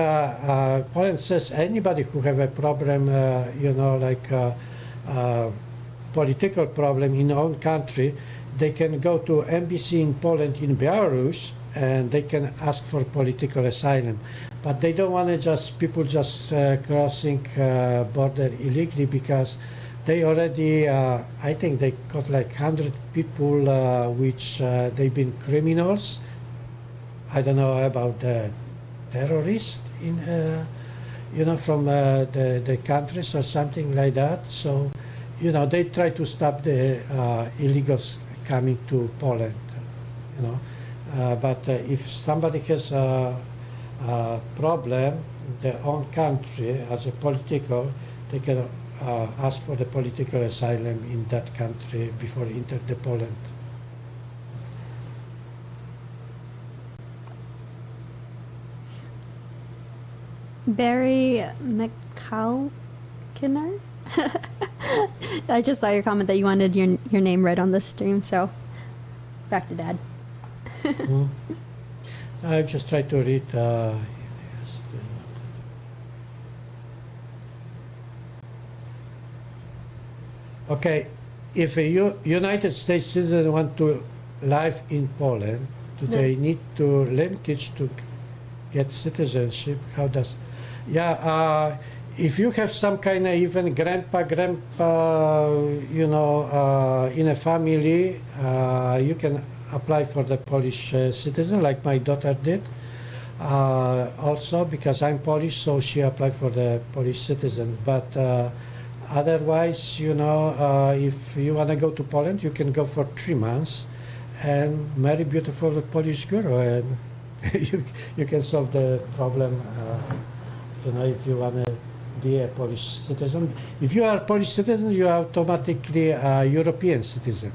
Poland says anybody who have a problem, you know, like political problem in their own country, they can go to embassy in Poland in Belarus and they can ask for political asylum. But they don't want to just people just crossing border illegally, because they already, I think they got like 100 people which they've been criminals. I don't know about the terrorists in, you know, from the countries or something like that. So, you know, they try to stop the illegals coming to Poland, you know. But if somebody has a problem in their own country as a political, they can ask for the political asylum in that country before enter the Poland. Barry McCalkiner? I just saw your comment that you wanted your name read on the stream, so back to Dad. I just try to read. Okay, if a United States citizen want to live in Poland, do they need to linkage to get citizenship? How does? Yeah, if you have some kind of even grandpa, you know, in a family, you can apply for the Polish citizen, like my daughter did. Also, because I'm Polish, so she applied for the Polish citizen. But otherwise, you know, if you want to go to Poland, you can go for 3 months and marry beautiful Polish girl, and you can solve the problem. You know, if you want to be a Polish citizen. If you are a Polish citizen, you are automatically a European citizen.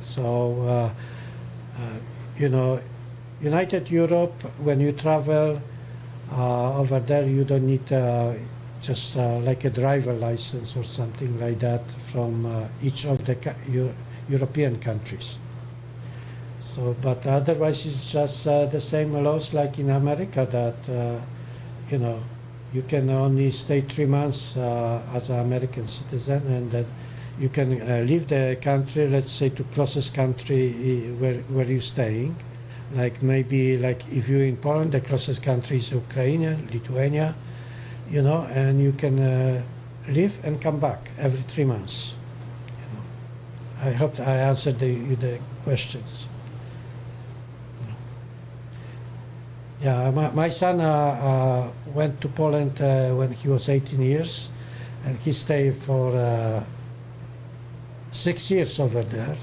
So, you know, United Europe, when you travel over there, you don't need just like a driver license or something like that from each of the European countries. So, but otherwise it's just the same laws like in America, that you know, you can only stay 3 months as an American citizen, and then you can leave the country, let's say to closest country where you're staying. Like maybe like if you're in Poland, the closest country is Ukraine, Lithuania, you know, and you can leave and come back every 3 months. You know. I hope I answered the questions. Yeah, my son went to Poland when he was 18 years, and he stayed for 6 years over there,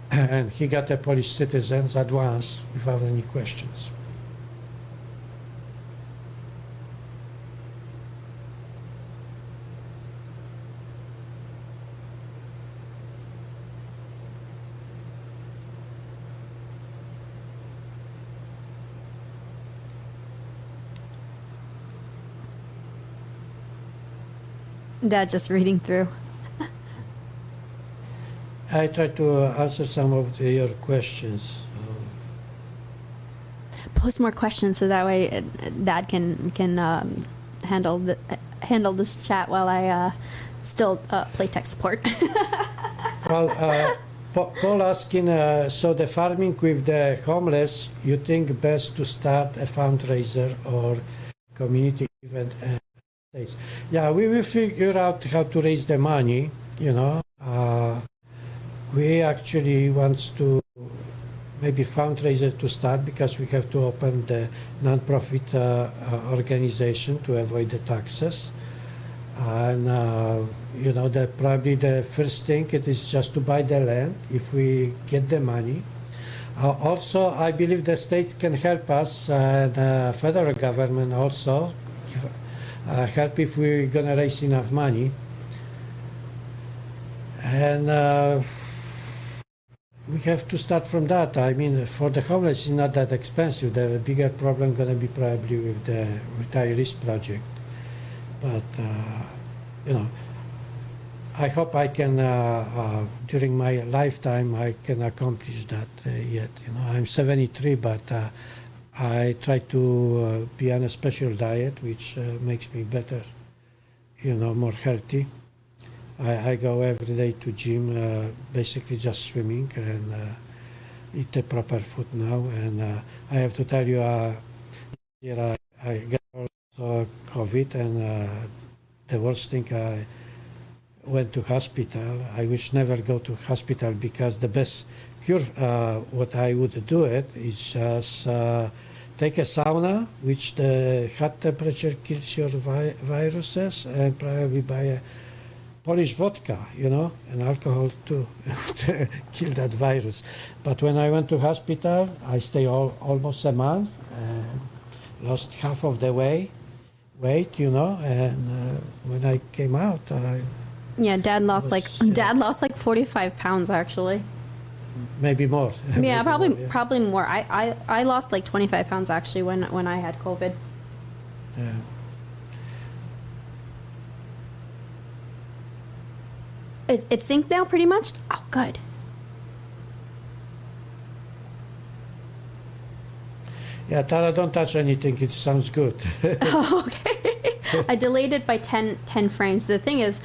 and he got a Polish citizen at once without any questions. Dad just reading through. I try to answer some of your questions. Post more questions so that way Dad can handle this chat while I still play tech support. Well, Paul asking, so the farming with the homeless, you think best to start a fundraiser or community event? Yeah, we will figure out how to raise the money, you know. We actually want to maybe fundraiser to start because we have to open the non-profit organization to avoid the taxes. And, you know, probably the first thing it is just to buy the land if we get the money. Also, I believe the states can help us and federal government also help if we're going to raise enough money. And we have to start from that. I mean, for the homeless, it's not that expensive. The bigger problem going to be probably with the retirees project. But, you know, I hope I can, during my lifetime, I can accomplish that yet. You know, I'm 73, but I try to be on a special diet, which makes me better, you know, more healthy. I go every day to gym, basically just swimming and eat the proper food now. And I have to tell you, here I got also COVID, and the worst thing, I went to hospital. I wish never go to hospital because the best cure, what I would do it, is just take a sauna, which the hot temperature kills your viruses, and probably buy a Polish vodka, you know, and alcohol too, to kill that virus. But when I went to hospital, I stayed almost a month and lost half of the weight, you know, and when I came out, Yeah, Dad lost like 45 pounds actually. maybe more. Yeah, Maybe probably more. I lost like 25 pounds actually when I had COVID. Yeah. It's synced now pretty much? Oh, good. Yeah, Tara, don't touch anything. It sounds good. Oh, okay. I delayed it by 10 frames. The thing is,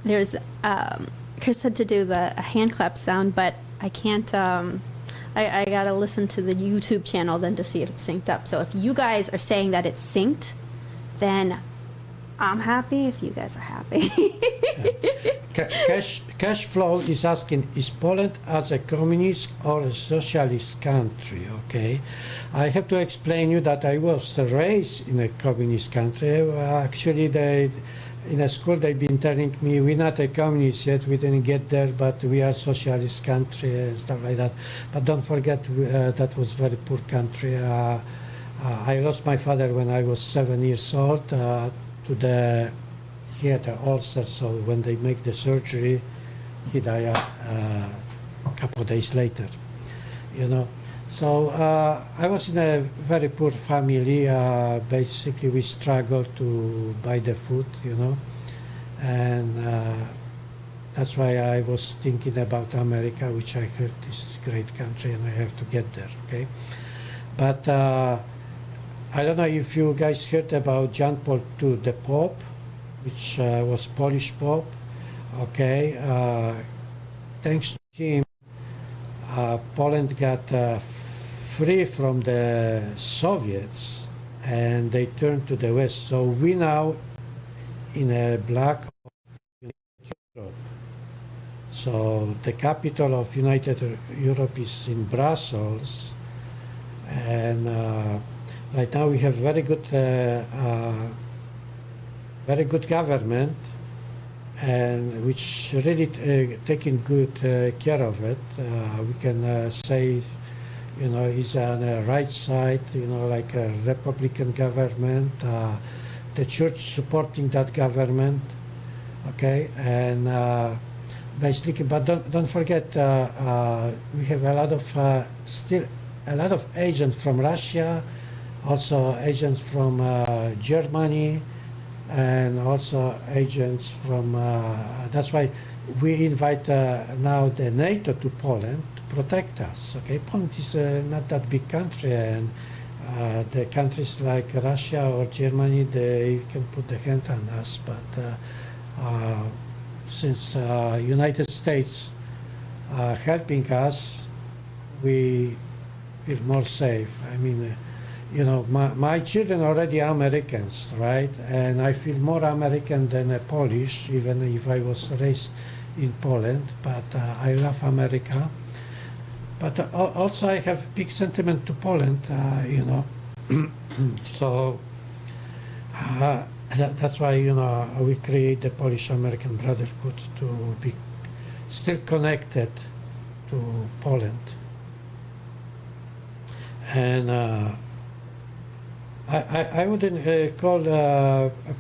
there's Chris said to do the hand clap sound, but I can't. I gotta listen to the YouTube channel then to see if it's synced up. So if you guys are saying that it's synced, then I'm happy if you guys are happy. Cash Flow is asking, is Poland as a communist or a socialist country? Okay, I have to explain you that I was raised in a communist country. Actually, in a school they've been telling me we're not a communist yet, we didn't get there, but we are socialist country and stuff like that. But don't forget that was very poor country. I lost my father when I was 7 years old. He had an ulcer, so when they make the surgery, he died a couple of days later, you know. So I was in a very poor family. Basically, we struggled to buy the food, you know, and that's why I was thinking about America, which I heard is a great country, and I have to get there, okay? But I don't know if you guys heard about John Paul II, the Pope, which was Polish Pope. Okay, thanks to him, Poland got free from the Soviets, and they turned to the West. So we now in a bloc of Europe. So the capital of United Europe is in Brussels, and right now we have very good government, and which really taking good care of it. We can say, is on the right side, like a Republican government, the church supporting that government, okay, and basically, but don't forget, we have a lot of still a lot of agents from Russia, also agents from Germany, and also agents from. That's why we invite now the NATO to Poland to protect us. Okay, Poland is not that big country, and the countries like Russia or Germany, they can put the hand on us, but. Since United States helping us, we feel more safe. I mean, my children already are Americans, right? And I feel more American than a Polish, even if I was raised in Poland. But I love America. But also I have big sentiment to Poland, So. That's why we create the Polish-American Brotherhood to be still connected to Poland, and I wouldn't call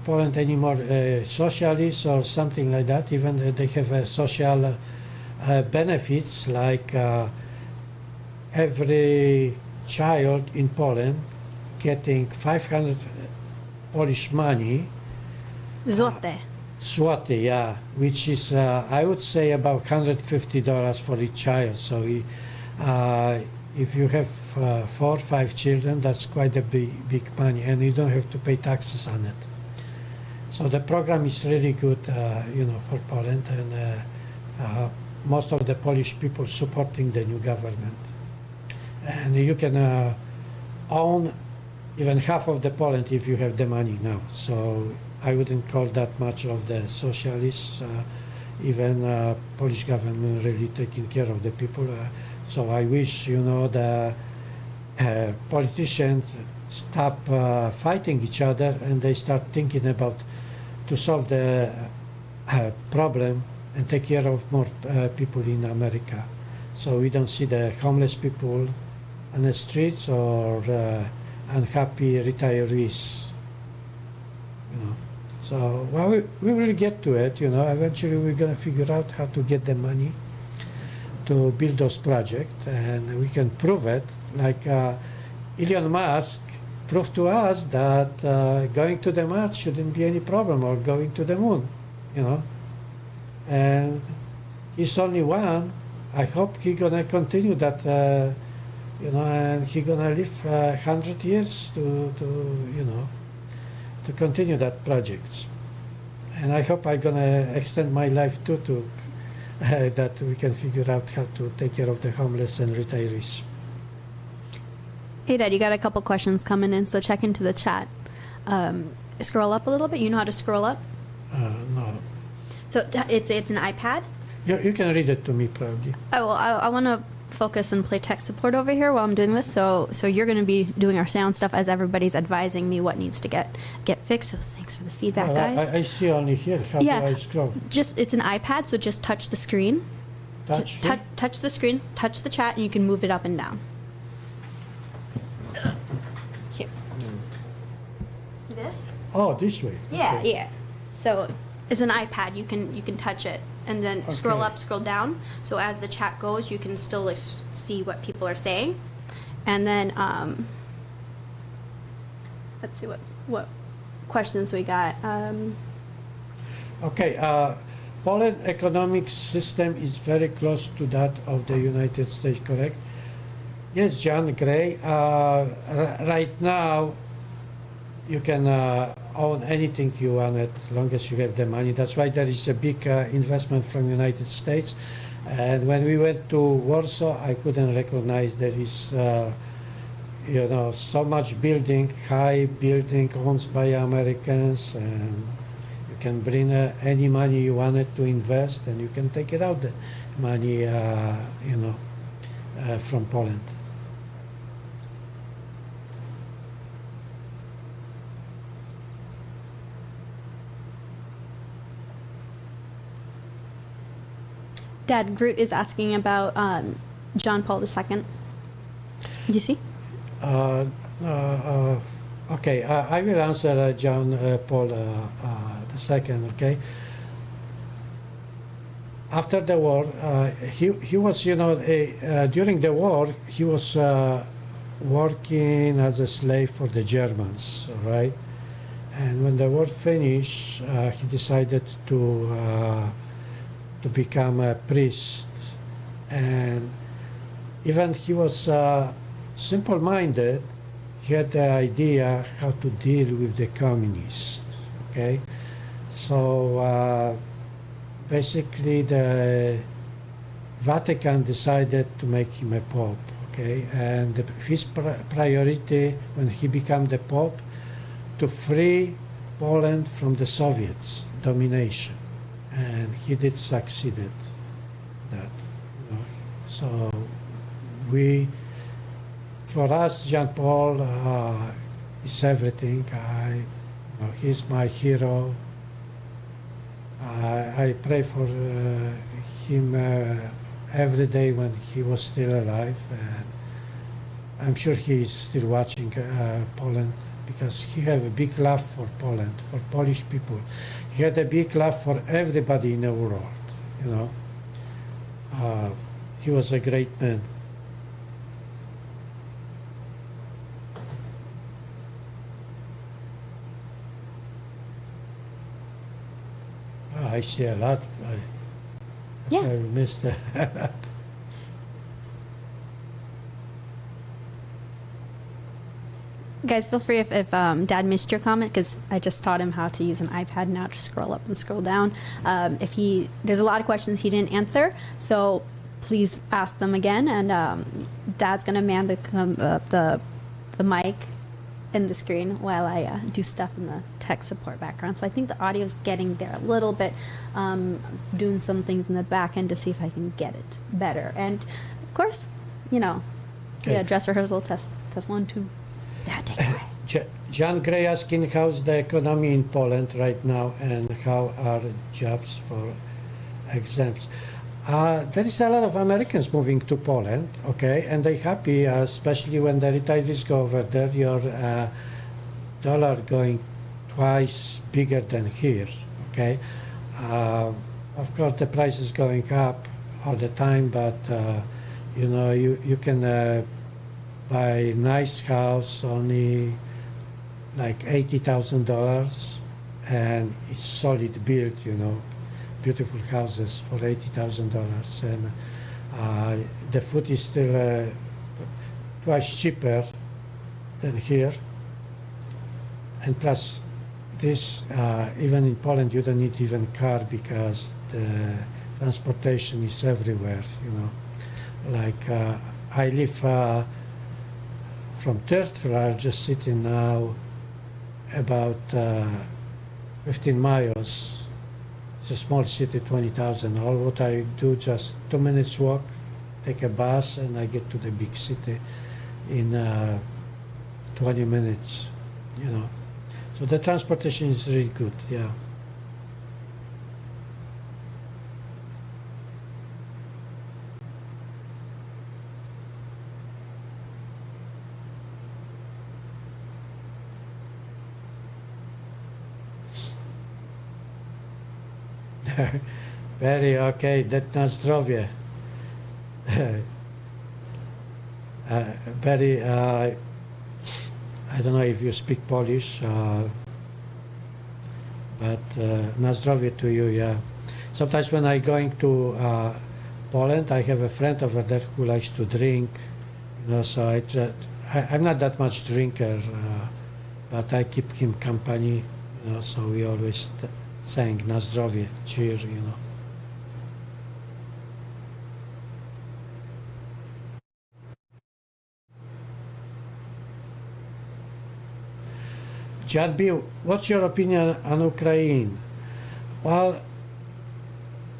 Poland anymore socialist or something like that. Even they have social benefits, like every child in Poland getting 500 Polish money. Złote. Złoty, yeah, which is, I would say, about $150 for each child. So if you have 4 or 5 children, that's quite a big money, and you don't have to pay taxes on it. So the program is really good, for Poland, and most of the Polish people supporting the new government. And you can own even half of the Poland if you have the money now. So I wouldn't call that much of the socialists. Even Polish government really taking care of the people. So I wish, the politicians stop fighting each other, and they start thinking about to solve the problem and take care of more people in America. So we don't see the homeless people on the streets or unhappy retirees. So we will get to it. Eventually we're going to figure out how to get the money to build those projects, and we can prove it. Like Elon Musk proved to us that going to the Mars shouldn't be any problem, or going to the moon. And he's only one. I hope he's gonna continue that. And he's gonna live 100 years to continue that project. And I hope I'm gonna extend my life too, to that we can figure out how to take care of the homeless and retirees. Hey, Dad, you got a couple questions coming in, so check into the chat. Scroll up a little bit. You know how to scroll up? No. So it's an iPad? You can read it to me, probably. Oh, well, I want to focus and play tech support over here while I'm doing this. So you're going to be doing our sound stuff as everybody's advising me what needs to get fixed. So thanks for the feedback, guys. I see only here. How do I scroll? It's an iPad, so just touch the screen. Touch the screen, touch the chat, and you can move it up and down. Here. See this? Oh, this way. Yeah, Okay. yeah. So it's an iPad. You can touch it and then scroll up, scroll down. So as the chat goes, you can still see what people are saying. And then let's see what questions we got. Okay. Poland economic system is very close to that of the United States, correct? Yes, John Gray. Right now, you can own anything you want as long as you have the money. That's why there is a big investment from United States. And when we went to Warsaw, I couldn't recognize there is, so much building, high building owned by Americans, and you You can bring any money you wanted to invest, and you can take it out the money, from Poland. Dad, Groot is asking about John Paul II. Do you see? Okay, I will answer John Paul II. Okay. After the war, he was, during the war, he was working as a slave for the Germans, right? And when the war finished, he decided to become a priest. And even he was simple-minded, he had the idea how to deal with the communists, okay? So basically the Vatican decided to make him a pope, okay? And his priority when he became the pope, to free Poland from the Soviets' domination. And he did succeeded that. So for us, Jean Paul is everything. He's my hero. I pray for him every day when he was still alive, and I'm sure he is still watching Poland, because he had a big love for Poland, for Polish people. He had a big love for everybody in the world, He was a great man. I see a lot. Yeah. I missed a lot. Guys, feel free if Dad missed your comment, because I just taught him how to use an iPad now to scroll up and scroll down. There's a lot of questions he didn't answer, so please ask them again. And Dad's gonna man the mic and the screen while I do stuff in the tech support background. So I think the audio is getting there a little bit. Doing some things in the back end to see if I can get it better. And of course, Okay. dress rehearsal, test 1, 2. Dad, take it away. John Gray asking how's the economy in Poland right now and how are jobs for exams. There is a lot of Americans moving to Poland, okay, and they're happy, especially when the retirees go over there. Your dollar going twice bigger than here, okay. Of course, the price is going up all the time, but you can buy a nice house only like $80,000, and it's solid built, beautiful houses for $80,000, and the food is still twice cheaper than here. And plus, this even in Poland, you don't need even car because the transportation is everywhere. Like I live from third largest city now, about 15 miles. It's a small city, 20,000. All what I do, just 2 minutes walk, take a bus, and I get to the big city in 20 minutes, So the transportation is really good, yeah. Very okay, that na zdrowie. Very, I don't know if you speak Polish, but na zdrowie to you, yeah. Sometimes when I'm going to Poland, I have a friend over there who likes to drink, so I'm not that much drinker, but I keep him company, so we always sang na zdrowie, cheer, Jadbi, what's your opinion on Ukraine? Well,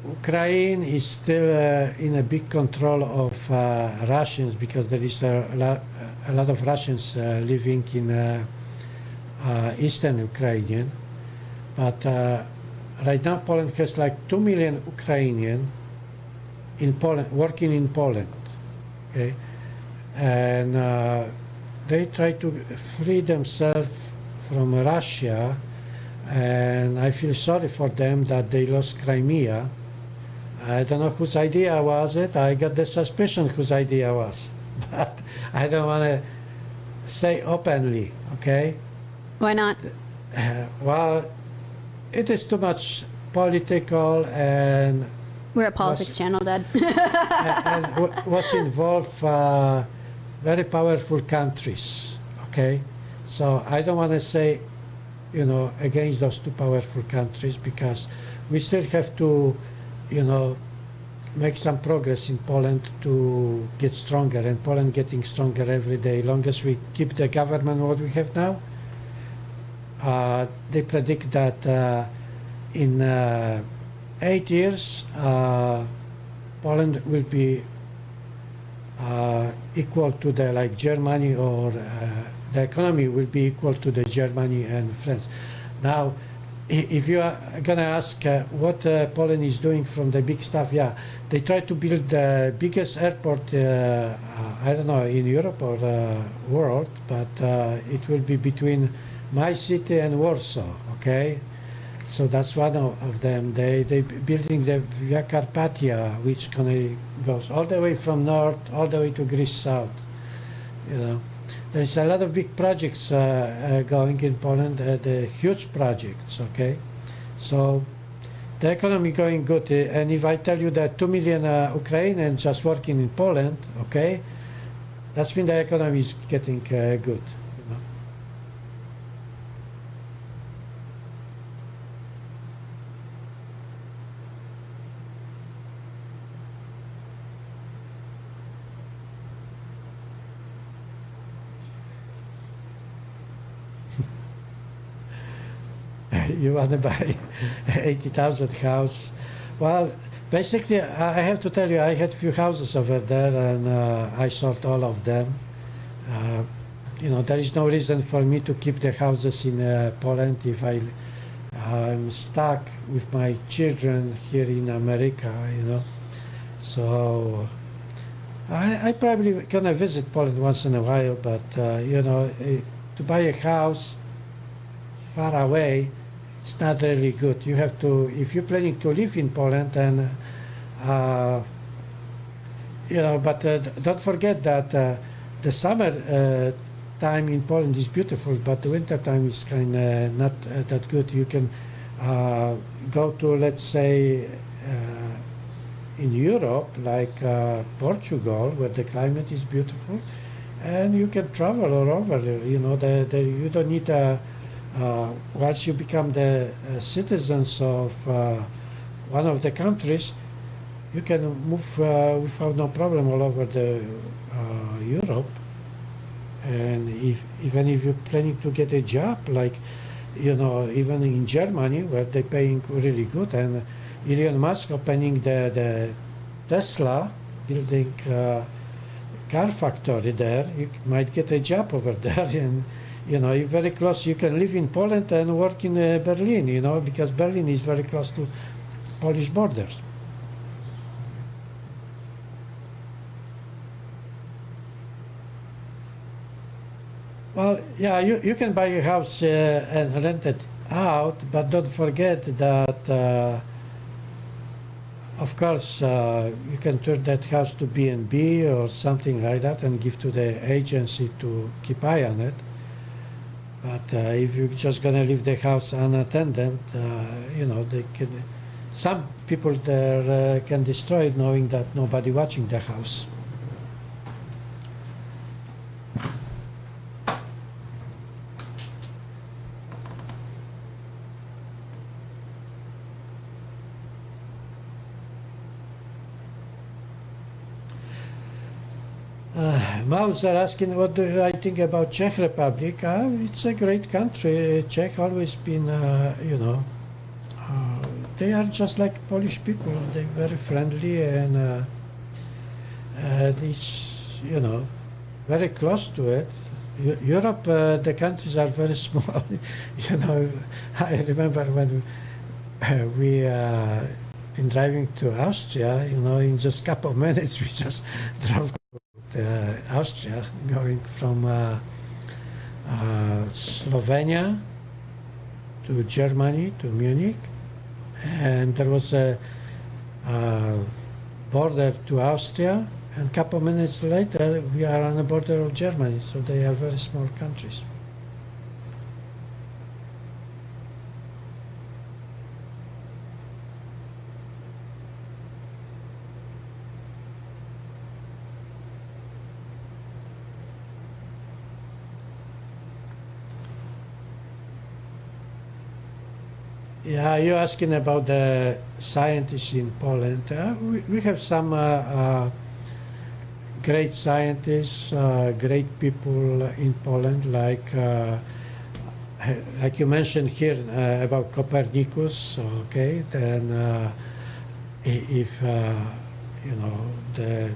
Ukraine is still in a big control of Russians because there is a lot of Russians living in eastern Ukrainian. But right now Poland has like 2 million Ukrainian in Poland, working in Poland. Okay? And they try to free themselves from Russia, and I feel sorry for them that they lost Crimea. I don't know whose idea was it. I got the suspicion whose idea was, but I don't want to say openly, okay? Why not? Well, it is too much political, and We're a politics channel, Dad. was involved very powerful countries, okay? So I don't want to say, you know, against those two powerful countries, because we still have to, you know, make some progress in Poland to get stronger, and Poland getting stronger every day. Long as we keep the government what we have now, they predict that in 8 years, Poland will be equal to the like Germany, or the economy will be equal to the Germany and France. Now, if you are gonna ask what Poland is doing from the big stuff, yeah, they try to build the biggest airport, I don't know, in Europe or world, but it will be between my city and Warsaw, okay? So that's one of them. They building the Via Carpathia, which goes all the way from north, all the way to Greece south. You know, there's a lot of big projects going in Poland, the huge projects. Okay, so the economy going good. And if I tell you that 2 million Ukrainians just working in Poland, okay, that's when the economy is getting good. You want to buy 80,000 house? Well, basically, I have to tell you, I had few houses over there, and I sold all of them. You know, there is no reason for me to keep the houses in Poland if I'm stuck with my children here in America, you know. So I probably gonna visit Poland once in a while, but you know, to buy a house far away, it's not really good. You have to, if you're planning to live in Poland, and you know, but don't forget that the summer time in Poland is beautiful, but the winter time is kind of not that good. You can go to, let's say, in Europe, like Portugal, where the climate is beautiful, and you can travel all over. You know, you don't need a once you become the citizens of one of the countries, you can move without no problem all over the Europe. And even if you're planning to get a job, like, you know, even in Germany, where they're paying really good, and Elon Musk opening the Tesla, building car factory there, you might get a job over there. And you know, you're very close. You can live in Poland and work in Berlin, you know, because Berlin is very close to Polish borders. Well, yeah, you can buy a house and rent it out, but don't forget that, of course, you can turn that house to B&B or something like that and give to the agency to keep eye on it. But if you're just gonna leave the house unattended, you know, some people there can destroy it knowing that nobody watching the house. Mauser asking, what do I think about Czech Republic? It's a great country. Czech always been, you know, they are just like Polish people. They're very friendly and it's, very close to it. Europe, the countries are very small. I remember when we been driving to Austria, in just a couple of minutes we just drove to Austria, going from Slovenia to Germany, to Munich, and there was a border to Austria, and a couple of minutes later we are on the border of Germany, so they are very small countries. Yeah, you're asking about the scientists in Poland. We have some great scientists, great people in Poland, like you mentioned here about Copernicus. Okay, then if the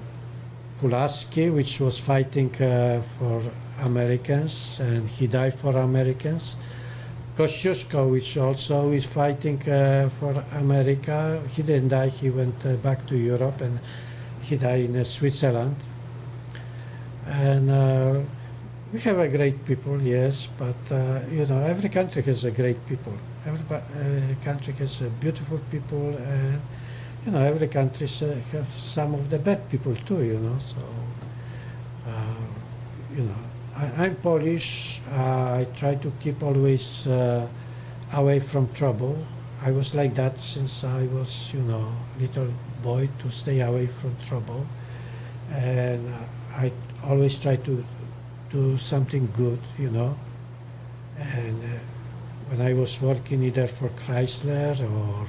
Pulaski, which was fighting for Americans, and he died for Americans. Kosciuszko, which also is fighting for America. He didn't die, he went back to Europe, and he died in Switzerland. And we have a great people, yes, but every country has a great people. Every country has beautiful people, and every country has some of the bad people too, so I'm Polish. I try to keep always away from trouble. I was like that since I was, little boy, to stay away from trouble. And I always try to do something good, And when I was working either for Chrysler or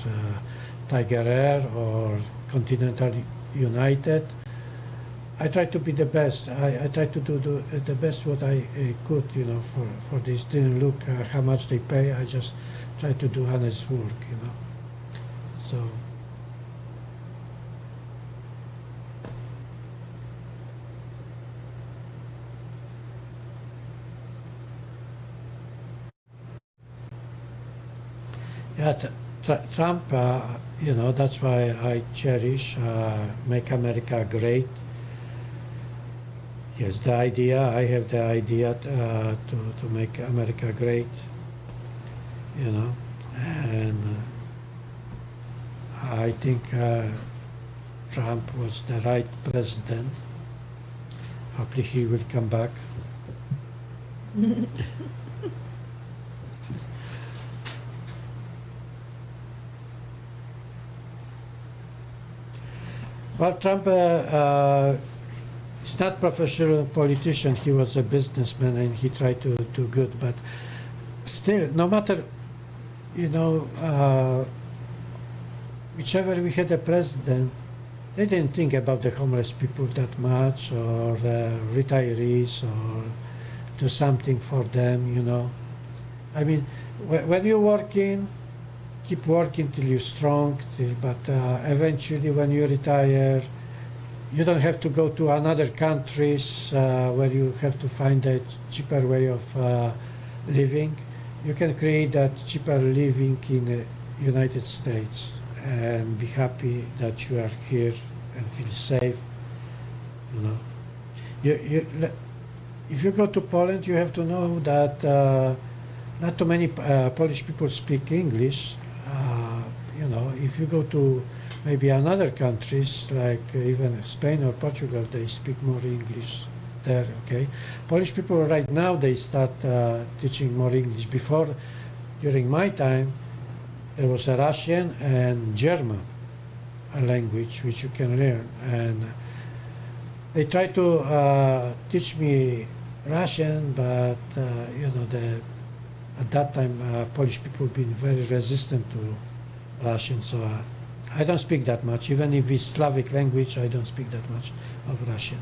Tiger Air or Continental United, I try to be the best. I try to do the best what I could, for this. Didn't look how much they pay. I just try to do honest work, So. Yeah, Trump, that's why I cherish Make America Great. Yes, the idea, I have the idea to make America great, and I think Trump was the right president. Hopefully he will come back. Well, Trump he's not a professional politician. He was a businessman and he tried to do good. But still, no matter, whichever we had a president, they didn't think about the homeless people that much, or retirees, or do something for them, I mean, when you're working, keep working till you're strong, but eventually when you retire, you don't have to go to another countries where you have to find a cheaper way of living. You can create that cheaper living in the United States and be happy that you are here and feel safe. If you go to Poland, you have to know that not too many Polish people speak English. If you go to maybe another countries like even Spain or Portugal, they speak more English there. Okay, Polish people right now they start teaching more English. Before, during my time, there was a Russian and German language which you can learn, and they try to teach me Russian, but at that time Polish people been very resistant to Russian, so I don't speak that much. Even if it's Slavic language, I don't speak that much of Russian.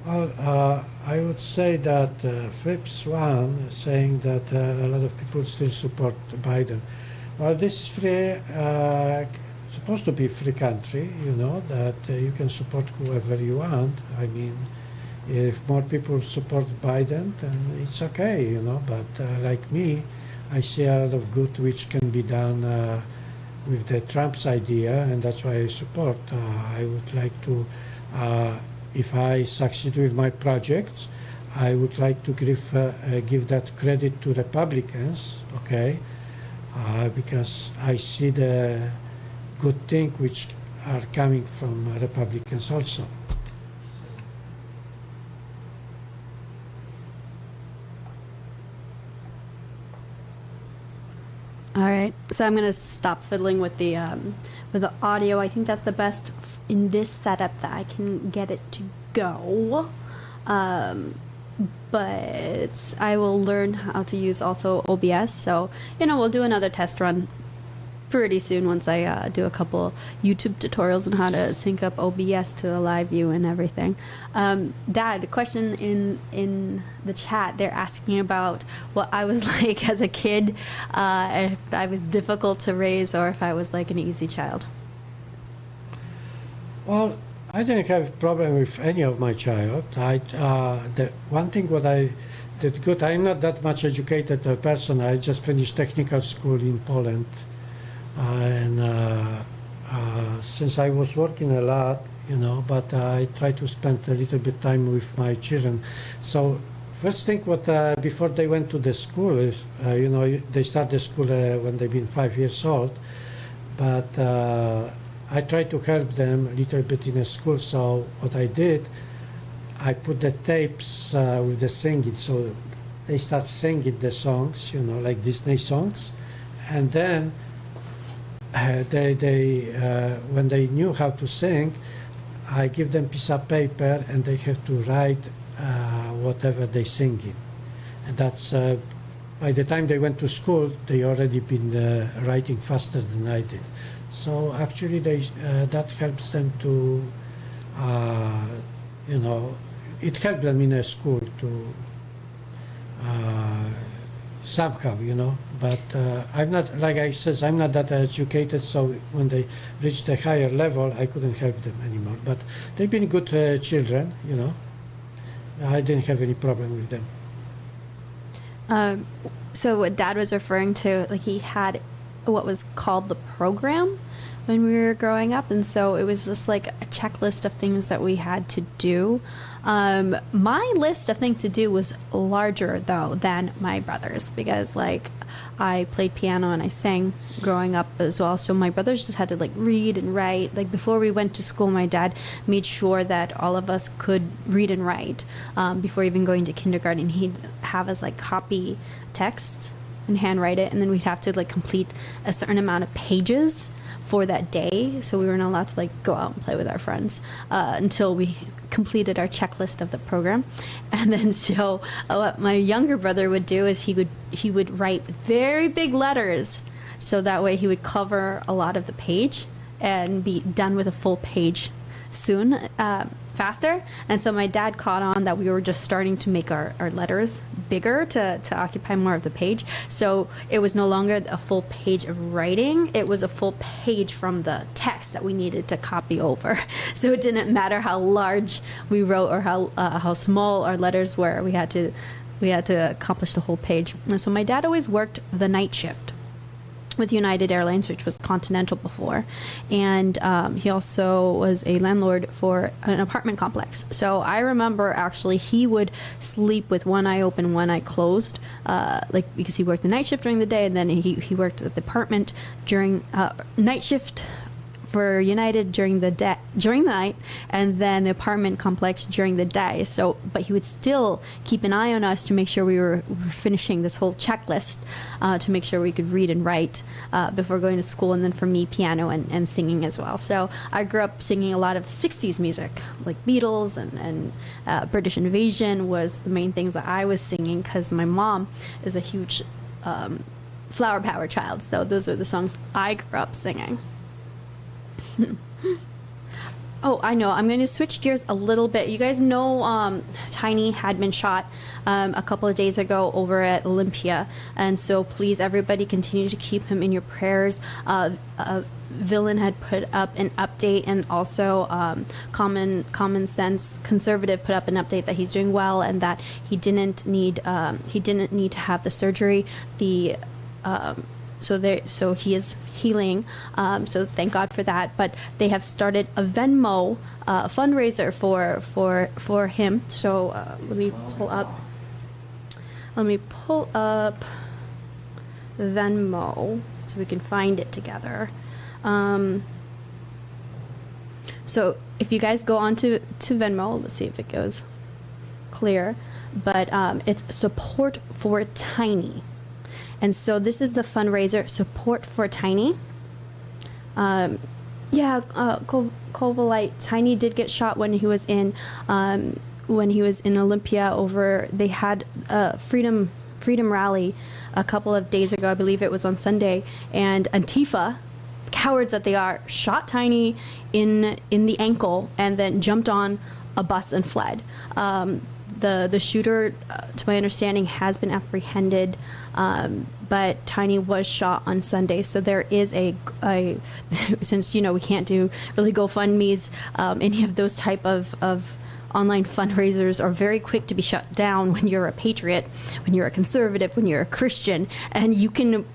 Well, I would say that Phipps one saying that a lot of people still support Biden. Well, this is free, supposed to be free country, you know, that you can support whoever you want. I mean, if more people support Biden, then it's okay, you know. But like me, I see a lot of good which can be done with the Trump's idea, and that's why I support. I would like to. If I succeed with my projects, I would like to give that credit to Republicans, okay? Because I see the good thing which are coming from Republicans also. All right, so I'm gonna stop fiddling with the audio. I think that's the best in this setup that I can get it to go. But I will learn how to use also OBS. So we'll do another test run pretty soon once I do a couple YouTube tutorials on how to sync up OBS to a live view and everything. Dad, question in the chat, they're asking about what I was like as a kid, if I was difficult to raise or if I was like an easy child. Well, I didn't have problem with any of my child. The one thing what I did good, I'm not that much educated person. I just finished technical school in Poland. Since I was working a lot, but I try to spend a little bit time with my children. So first thing what before they went to the school is, they start the school when they've been 5 years old, but I try to help them a little bit in a school. So what I did, I put the tapes with the singing, so they start singing the songs, like Disney songs, and then when they knew how to sing, I give them piece of paper and they have to write whatever they singing, and that's by the time they went to school, they already been writing faster than I did. So actually, that helps them to, it helped them in a school to somehow, But I'm not, like I said, I'm not that educated. So when they reached a higher level, I couldn't help them anymore. But they've been good children, I didn't have any problem with them. So what Dad was referring to, like he had what was called the program when we were growing up, and so it was just like a checklist of things that we had to do. My list of things to do was larger though than my brother's, because like I played piano and I sang growing up as well, so my brothers just had to like read and write. Like before we went to school, my dad made sure that all of us could read and write before even going to kindergarten. He'd have us like copy texts and handwrite it, and then we'd have to like complete a certain amount of pages for that day, so we weren't allowed to like go out and play with our friends until we completed our checklist of the program. And then so what my younger brother would do is he would write very big letters, so that way he would cover a lot of the page and be done with a full page soon, faster. And so my dad caught on that we were just starting to make our letters bigger to occupy more of the page. So it was no longer a full page of writing, it was a full page from the text that we needed to copy over. So it didn't matter how large we wrote or how small our letters were, we had to accomplish the whole page. And so my dad always worked the night shift with United Airlines, which was Continental before, and he also was a landlord for an apartment complex. So I remember actually he would sleep with one eye open, one eye closed, like because he worked the night shift during the day, and then he worked at the apartment during night shift for United during the night, and then the apartment complex during the day. So, but he would still keep an eye on us to make sure we were finishing this whole checklist, to make sure we could read and write before going to school. And then for me, piano and singing as well. So I grew up singing a lot of 60s music, like Beatles and British Invasion was the main things that I was singing, because my mom is a huge Flower Power child. So those are the songs I grew up singing. Oh, I know. I'm going to switch gears a little bit. You guys know Tiny had been shot a couple of days ago over at Olympia. And so please, everybody, continue to keep him in your prayers. Villain had put up an update, and also Common Sense Conservative put up an update that he's doing well and that he didn't need to have the surgery. So he is healing. So thank God for that. But they have started a Venmo fundraiser for him. So let me pull up Venmo so we can find it together. So if you guys go on to Venmo, let's see if it goes clear. But it's Support for Tiny. And so this is the fundraiser, Support for Tiny. Kovalite, Tiny did get shot when he was in Olympia they had a freedom rally a couple of days ago. I believe it was on Sunday, and Antifa, cowards that they are, shot Tiny in the ankle and then jumped on a bus and fled. The shooter, to my understanding, has been apprehended, but Tiny was shot on Sunday. So there is a since we can't do really GoFundMe's, any of those type of online fundraisers are very quick to be shut down when you're a patriot, when you're a conservative, when you're a Christian, and you can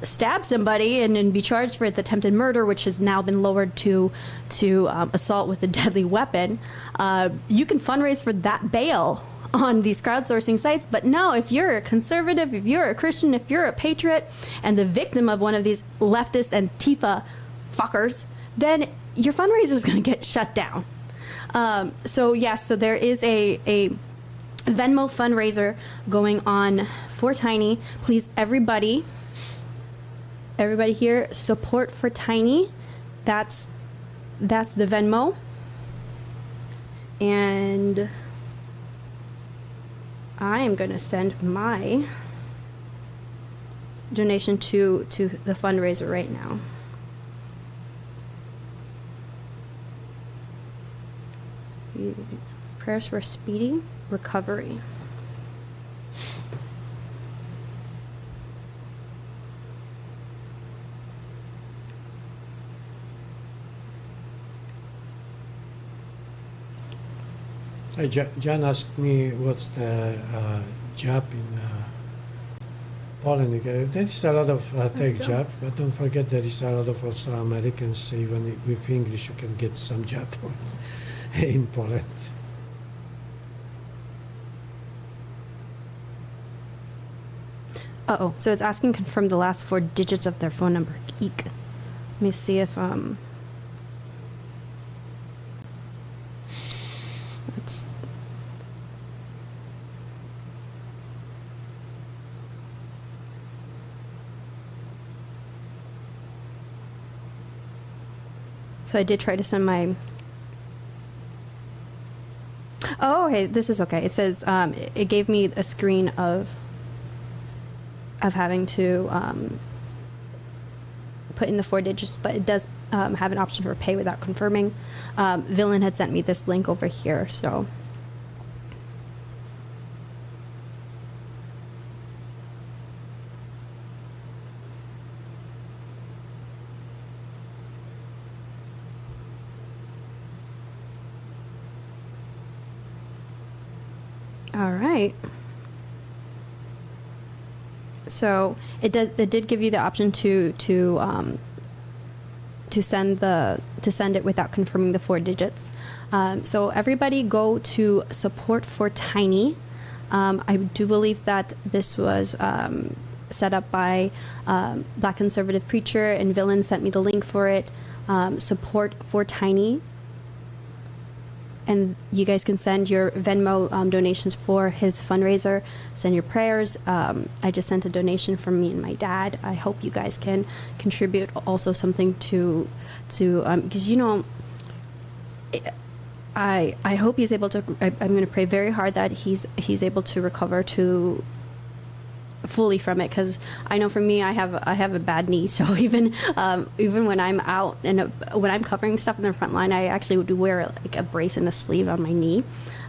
stab somebody and be charged for attempted murder, which has now been lowered to assault with a deadly weapon. You can fundraise for that bail on these crowdsourcing sites, but no, if you're a conservative, if you're a Christian, if you're a patriot, and the victim of one of these leftist Antifa fuckers, then your fundraiser is going to get shut down. So there is a Venmo fundraiser going on for Tiny. Please, everybody here, Support for Tiny. That's the Venmo. And I am going to send my donation to the fundraiser right now. Prayers for a speedy recovery. John asked me what's the job in Poland. There is a lot of tech job, but don't forget there is a lot of also Americans. Even with English, you can get some job in Poland. So it's asking confirm the last 4 digits of their phone number. Eek. Let me see if it's so I did try to send my hey, this is okay. It says it gave me a screen of having to put in the 4 digits, but it does have an option for pay without confirming. Villain had sent me this link over here, so. All right. So it did give you the option to send it without confirming the 4 digits. So everybody go to Support for Tiny. I do believe that this was set up by Black conservative preacher, and Villain sent me the link for it. Support for Tiny. And you guys can send your Venmo donations for his fundraiser. Send your prayers. I just sent a donation from me and my dad. I hope you guys can contribute also something to because I hope he's able to. I'm going to pray very hard that he's able to recover to fully from it, because I know for me, I have a bad knee, so even when I'm out and when I'm covering stuff in the front line, I actually would wear like a brace and a sleeve on my knee,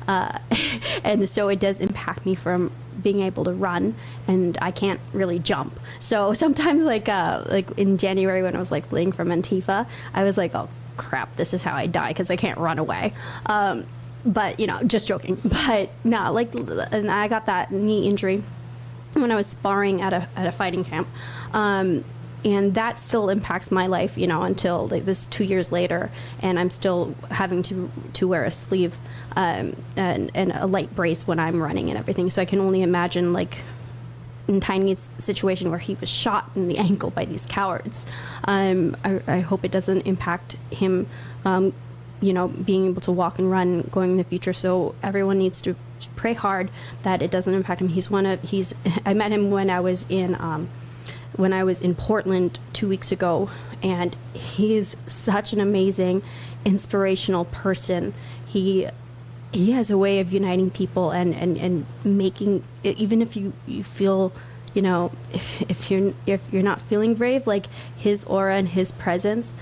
and so it does impact me from being able to run, and I can't really jump. So sometimes like in January when I was like fleeing from Antifa, I was like, oh crap, this is how I die because I can't run away. But just joking. But no, and I got that knee injury when I was sparring at a fighting camp, and that still impacts my life, until like this 2 years later, and I'm still having to wear a sleeve and a light brace when I'm running and everything. So I can only imagine like in Tiny's situation where he was shot in the ankle by these cowards. I hope it doesn't impact him, being able to walk and run going in the future. So everyone needs to pray hard that it doesn't impact him. I met him when I was in Portland 2 weeks ago, and he's such an amazing, inspirational person. He has a way of uniting people and making, even if you feel, if you're not feeling brave, like his aura and his presence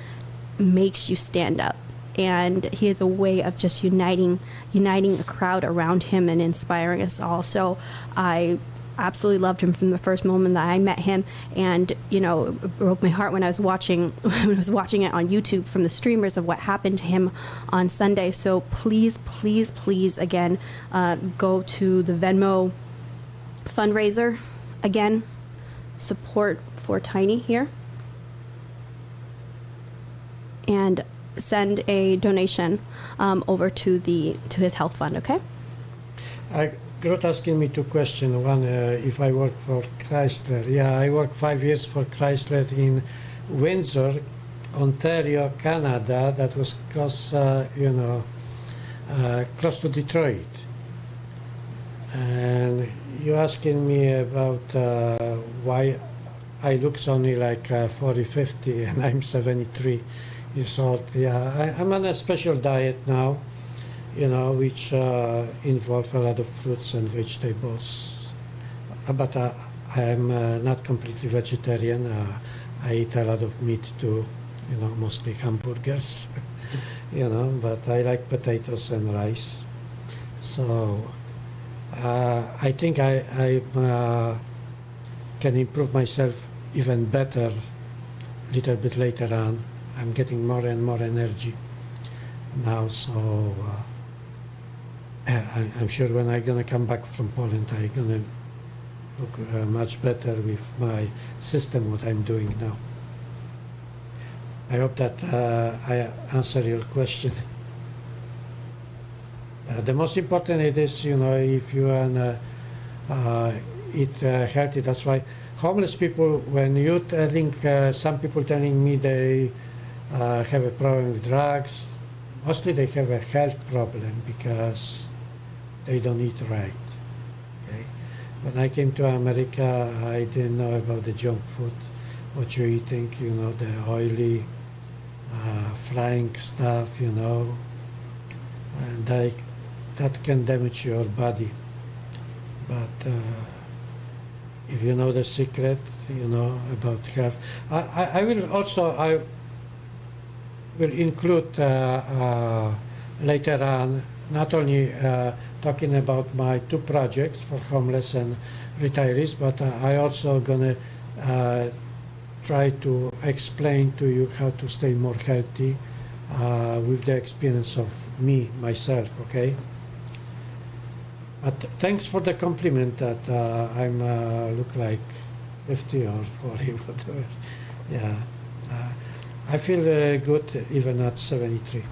makes you stand up. And he has a way of just uniting a crowd around him and inspiring us all. So I absolutely loved him from the first moment that I met him, and it broke my heart when I was watching it on YouTube from the streamers of what happened to him on Sunday. So please, please, please, again, go to the Venmo fundraiser. Again, support for Tiny here, and send a donation over to his health fund. Okay. Groot asking me two questions. One, if I work for Chrysler. Yeah, I worked 5 years for Chrysler in Windsor, Ontario, Canada. That was close to Detroit. And you're asking me about why I look only like 40, 50, and I'm 73 years old. Yeah, I'm on a special diet now, which involve a lot of fruits and vegetables. But I'm not completely vegetarian. I eat a lot of meat too, mostly hamburgers, but I like potatoes and rice. So I think I can improve myself even better a little bit later on. I'm getting more and more energy now, so I'm sure when I'm going to come back from Poland, I'm going to look much better with my system, what I'm doing now. I hope that I answer your question. The most important it is, if you want to eat healthy, that's why homeless people, when you telling, some people telling me they have a problem with drugs, mostly they have a health problem because they don't eat right. Okay? When I came to America, I didn't know about the junk food, what you're eating, the oily, frying stuff, and that can damage your body. But if you know the secret, about health. I will include later on not only talking about my 2 projects for homeless and retirees, but I also gonna try to explain to you how to stay more healthy with the experience of myself, okay? But thanks for the compliment that I'm look like 50 or 40, whatever. Yeah. I feel good even at 73.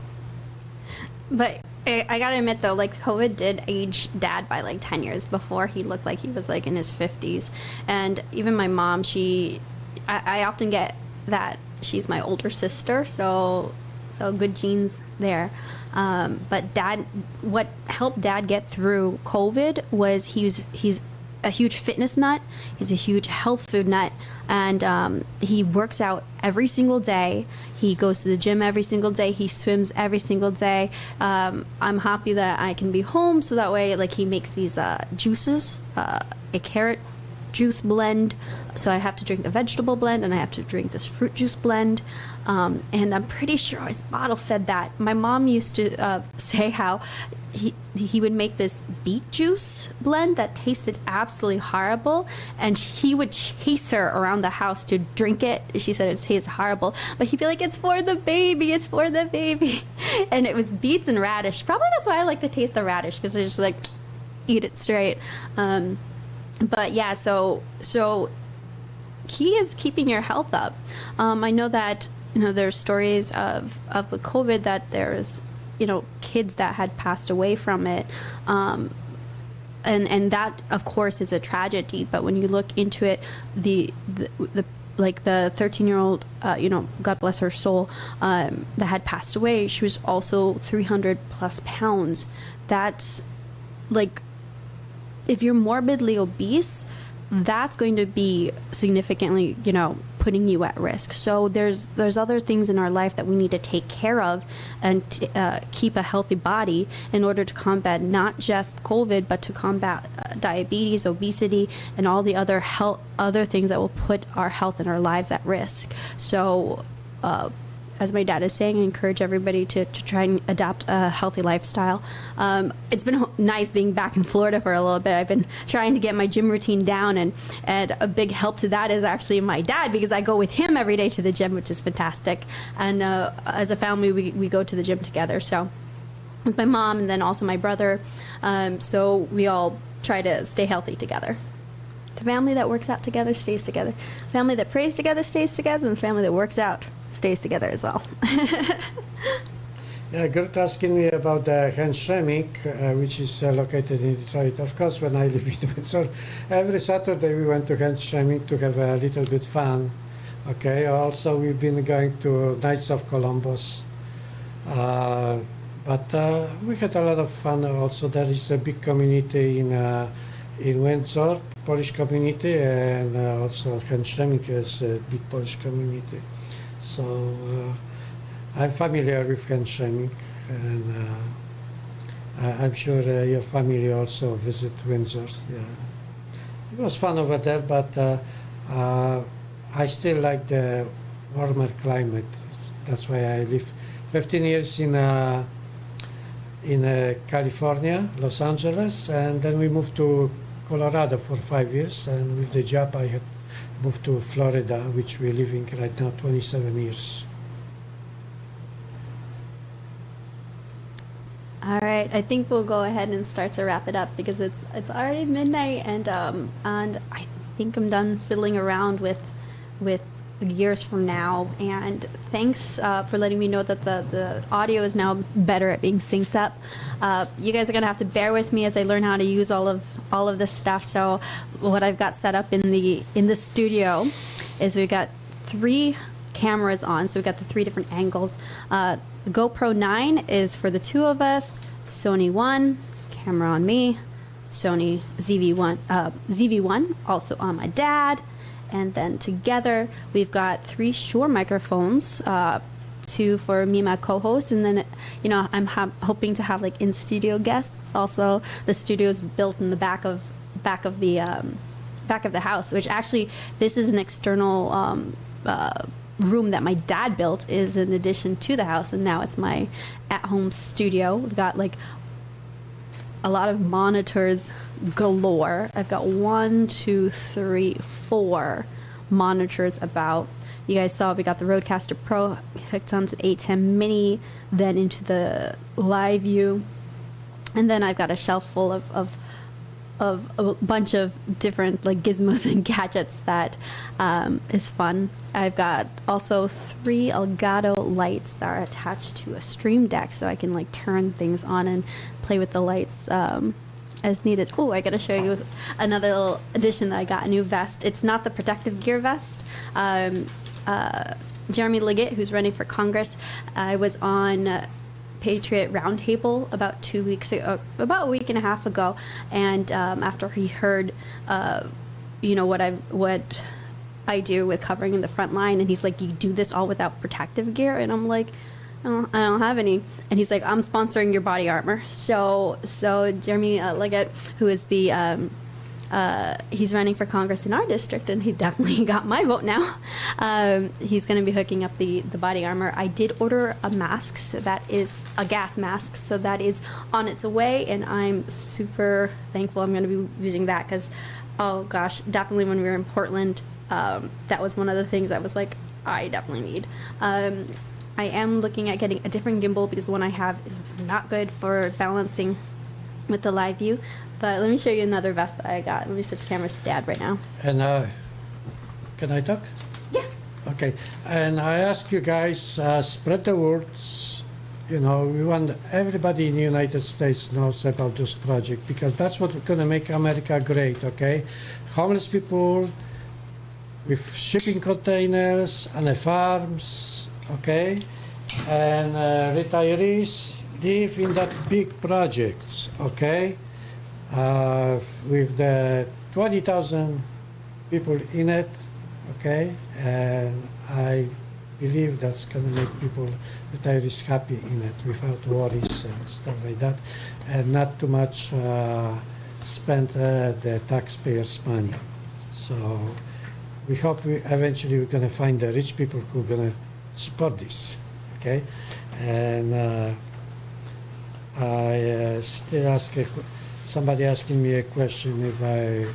But I gotta admit though, like COVID did age Dad by like 10 years. Before he looked like he was like in his 50s, and even my mom, I often get that she's my older sister, so good genes there. But Dad, what helped Dad get through COVID was he's a huge fitness nut. He's a huge health food nut, and he works out every single day. He goes to the gym every single day. He swims every single day. I'm happy that I can be home, so that way, like, he makes these juices, a carrot juice blend. So I have to drink a vegetable blend and I have to drink this fruit juice blend. And I'm pretty sure I was bottle fed that. My mom used to say how he would make this beet juice blend that tasted absolutely horrible, and he would chase her around the house to drink it. She said it tastes horrible, but he'd be like, "It's for the baby, it's for the baby." And it was beets and radish. Probably that's why I like the taste of radish, because I just like eat it straight. But yeah, so key is keeping your health up. I know that there's stories of with COVID that there's kids that had passed away from it, and that of course is a tragedy. But when you look into it, the 13-year-old, God bless her soul, that had passed away, she was also 300 plus pounds. That's like, if you're morbidly obese, that's going to be significantly, putting you at risk. So there's other things in our life that we need to take care of and keep a healthy body in order to combat not just COVID, but to combat diabetes, obesity, and all the other things that will put our health and our lives at risk. So as my dad is saying, I encourage everybody to try and adopt a healthy lifestyle. It's been nice being back in Florida for a little bit. I've been trying to get my gym routine down, and a big help to that is actually my dad, because I go with him every day to the gym, which is fantastic. And as a family, we go to the gym together. So with my mom and then also my brother. So we all try to stay healthy together. The family that works out together stays together. Family that prays together stays together, and the family that works out stays together as well. Yeah, Gert asking me about the Henschemik, which is located in Detroit. Of course, when I live in Windsor, every Saturday we went to Henschemik to have a little bit fun. Okay. Also, we've been going to Knights of Columbus, but we had a lot of fun. Also, there is a big community in Windsor, Polish community, and also Henschemik is a big Polish community. So I'm familiar with Henschemik, and I'm sure your family also visit Windsor. Yeah. It was fun over there, but I still like the warmer climate. That's why I live 15 years in California, Los Angeles, and then we moved to Colorado for 5 years, and with the job I had moved to Florida, which we're living right now 27 years. All right, I think we'll go ahead and start to wrap it up, because it's already midnight, and I think I'm done fiddling around with years from now. And thanks for letting me know that the audio is now better at being synced up. You guys are gonna have to bear with me as I learn how to use all of this stuff. So what I've got set up in the studio is we've got 3 cameras on, so we've got the 3 different angles. The GoPro 9 is for the 2 of us, Sony 1 camera on me, Sony ZV-1 also on my dad. And then together we've got 3 Shure microphones, 2 for me, my co-host, and then I'm hoping to have like in-studio guests. Also, the studio is built in the back of the house, which actually this is an external room that my dad built, is in addition to the house, and now it's my at-home studio. We've got like a lot of monitors galore. I've got 1, 2, 3, 4 monitors about. You guys saw we got the Rodecaster Pro hooked onto the 810 Mini, then into the Live View, and then I've got a shelf full of a bunch of different like gizmos and gadgets that is fun. I've got also 3 Elgato lights that are attached to a Stream Deck, so I can like turn things on and play with the lights as needed. Oh, I gotta show you another little addition that I got, a new vest. It's not the protective gear vest. Jeremy Liggett, who's running for Congress, I was on Patriot Roundtable about 2 weeks ago, about a week and a half ago, and after he heard, what I do with covering in the front line, and he's like, "You do this all without protective gear?" And I'm like, "Oh, I don't have any." And he's like, "I'm sponsoring your body armor." So Jeremy Liggett, who is the he's running for Congress in our district, and he definitely got my vote now. He's going to be hooking up the body armor. I did order a mask, so that is a gas mask, so that is on its way, and I'm super thankful I'm going to be using that because, oh gosh, definitely when we were in Portland, that was one of the things I was like, I definitely need. I am looking at getting a different gimbal because the one I have is not good for balancing with the live view. But let me show you another vest that I got. Let me switch cameras to Dad right now. And can I talk? Yeah. Okay. And I ask you guys, spread the words. You know, we want everybody in the United States knows about this project because that's what's going to make America great, okay? Homeless people with shipping containers and farms, okay? And retirees live in that big projects, okay? With the 20,000 people in it, okay? And I believe that's going to make people, retirees, happy in it without worries and stuff like that, and not too much spend the taxpayers' money. So we hope eventually we're going to find the rich people who are going to support this, okay? And I still ask somebody asking me a question if I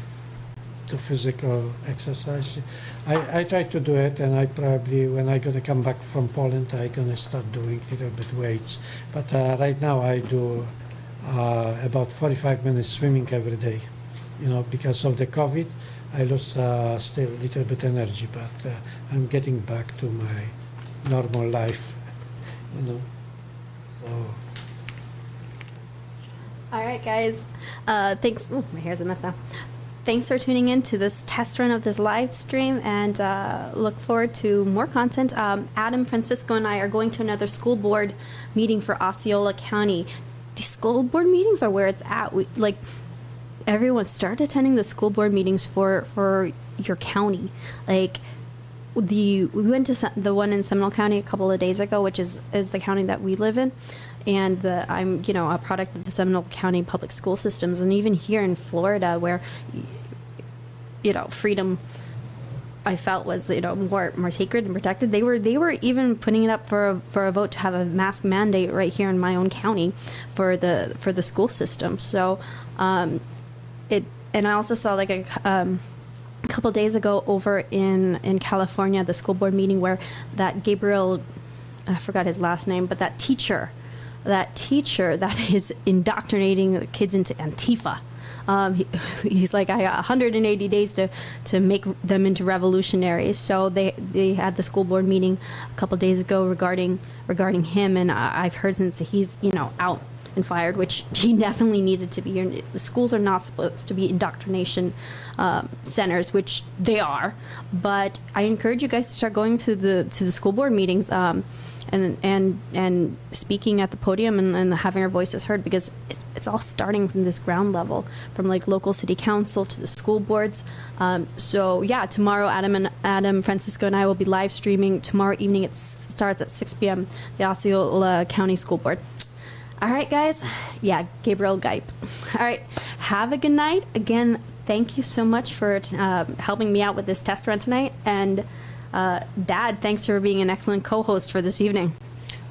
do physical exercise. I try to do it, and I probably, when I'm going to come back from Poland, I'm going to start doing a little bit weights. But right now I do about 45 minutes swimming every day. You know, because of the COVID, I lost still a little bit energy, but I'm getting back to my normal life, you know, so. All right, guys. Thanks. Ooh, my hair's a mess now. Thanks for tuning in to this test run of this live stream, and look forward to more content. Adam, Francisco, and I are going to another school board meeting for Osceola County. The school board meetings are where it's at. Everyone start attending the school board meetings for your county. Like we went to the one in Seminole County a couple of days ago, which is the county that we live in. And I'm, a product of the Seminole County public school systems. And even here in Florida, where, freedom, I felt was, more sacred and protected. They were even putting it up for a vote to have a mask mandate right here in my own county for the school system. So, and I also saw like a couple days ago over in California, the school board meeting where that Gabriel, I forgot his last name, but that teacher that is indoctrinating the kids into Antifa. He's like, I got 180 days to make them into revolutionaries. So they had the school board meeting a couple days ago regarding him, and I've heard since he's out and fired, which he definitely needed to be. The schools are not supposed to be indoctrination centers, which they are. But I encourage you guys to start going to the school board meetings. And speaking at the podium and having our voices heard, because it's all starting from this ground level, from like local city council to the school boards. So yeah, tomorrow Adam, Francisco, and I will be live streaming tomorrow evening. It starts at 6 p.m. the Osceola County School Board. All right, guys. Yeah, Gabriel Geip. All right, have a good night. Again, thank you so much for helping me out with this test run tonight. And Dad, thanks for being an excellent co-host for this evening.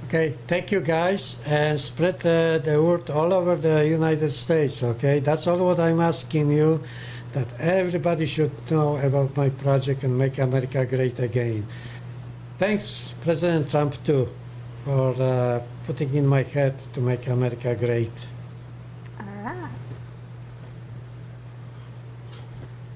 Okay, thank you guys, and spread the word all over the United States, okay? That's all what I'm asking you, that everybody should know about my project and make America great again. Thanks, President Trump, too, for putting in my head to make America great.